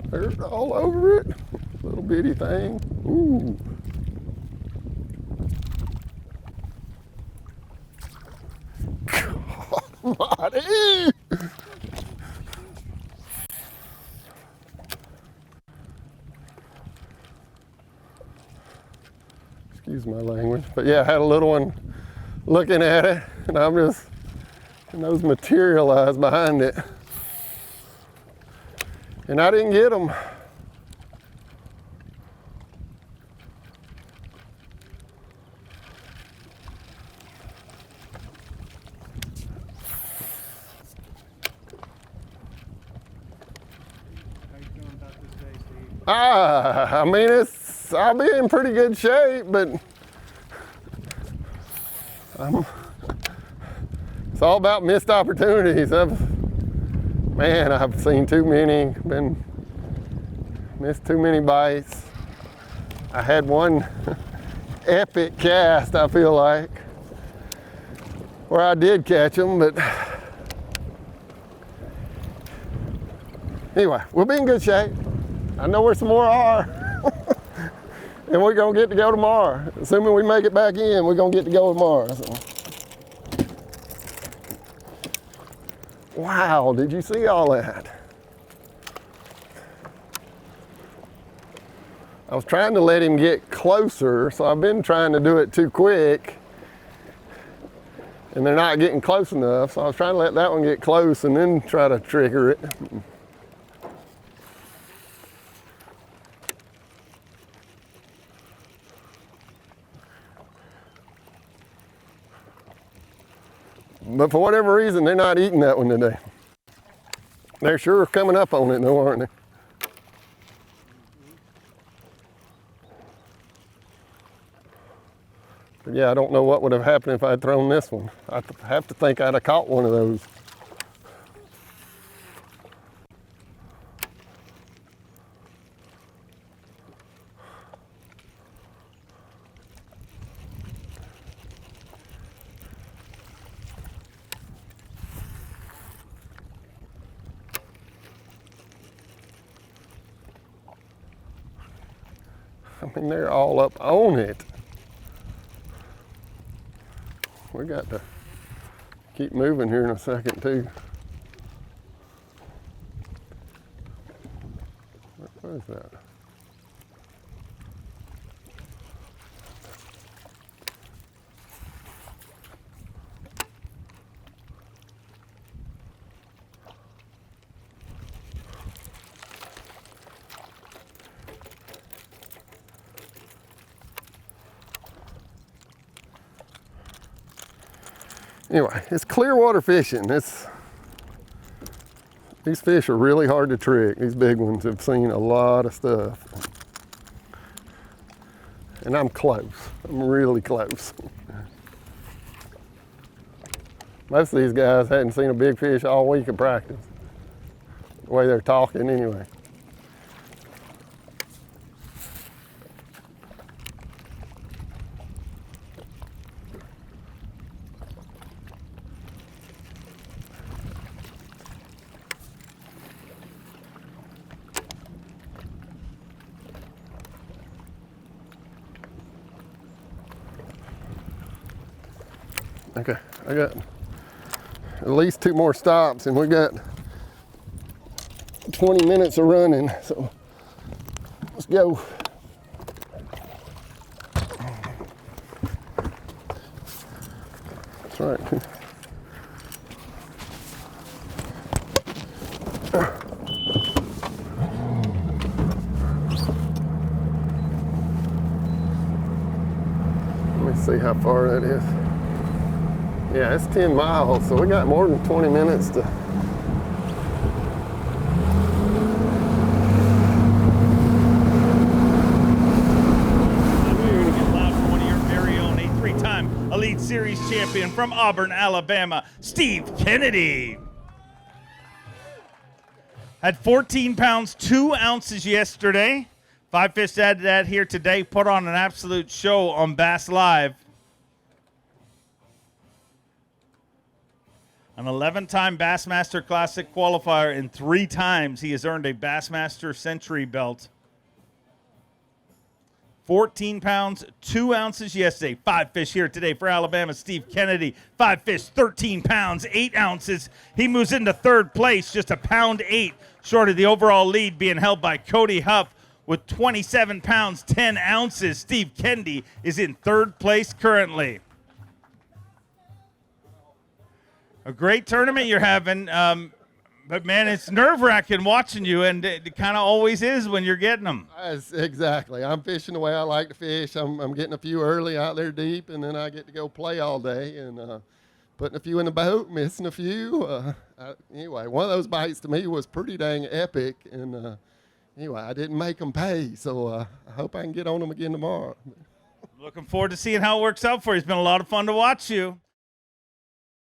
Dirt all over it. Little bitty thing. Ooh. Marty! Excuse my language. But yeah, I had a little one looking at it, and I'm just, and those materialized behind it. And I didn't get them.
How you feeling about this day, Steve?
I mean, I'll be in pretty good shape, but it's all about missed opportunities. I've seen too many, missed too many bites. I had one epic cast, I feel like, where I did catch them, but anyway, we'll be in good shape. I know where some more are. And we're gonna get to go tomorrow. Assuming we make it back in, we're gonna get to go tomorrow. So. Wow, did you see all that? I was trying to let him get closer, so I've been trying to do it too quick. And they're not getting close enough, so I was trying to let that one get close and then try to trigger it. But for whatever reason, they're not eating that one today. They're sure coming up on it though, aren't they? But yeah, I don't know what would have happened if I had thrown this one. I have to think I'd have caught one of those. I mean, they're all up on it. We got to keep moving here in a second too. What is that? Anyway, it's clear water fishing. These fish are really hard to trick. These big ones have seen a lot of stuff. And I'm close. I'm really close. Most of these guys hadn't seen a big fish all week of practice. The way they're talking anyway. Okay, I got at least 2 more stops and we got 20 minutes of running, so let's go. That's right. Let me see how far that is. Yeah, it's 10 miles, so we got more than 20 minutes to.
We're going to get loud for one of your very own, a 3-time Elite Series champion from Auburn, Alabama, Steve Kennedy. Had 14 pounds, 2 ounces yesterday. 5 fish added that here today. Put on an absolute show on Bass Live. An 11-time Bassmaster Classic qualifier, and 3 times he has earned a Bassmaster Century belt. 14 pounds, 2 ounces yesterday. 5 fish here today for Alabama, Steve Kennedy. 5 fish, 13 pounds, 8 ounces. He moves into 3rd place, just a pound 8 short of the overall lead being held by Cody Huff with 27 pounds, 10 ounces. Steve Kennedy is in 3rd place currently. A great tournament you're having, but man, it's nerve-wracking watching you, and it kind of always is when you're getting them.
Exactly. I'm fishing the way I like to fish. I'm getting a few early out there deep, and then I get to go play all day, and putting a few in the boat, missing a few. Anyway, one of those bites to me was pretty dang epic, and anyway, I didn't make them pay, so I hope I can get on them again tomorrow.
Looking forward to seeing how it works out for you. It's been a lot of fun to watch you.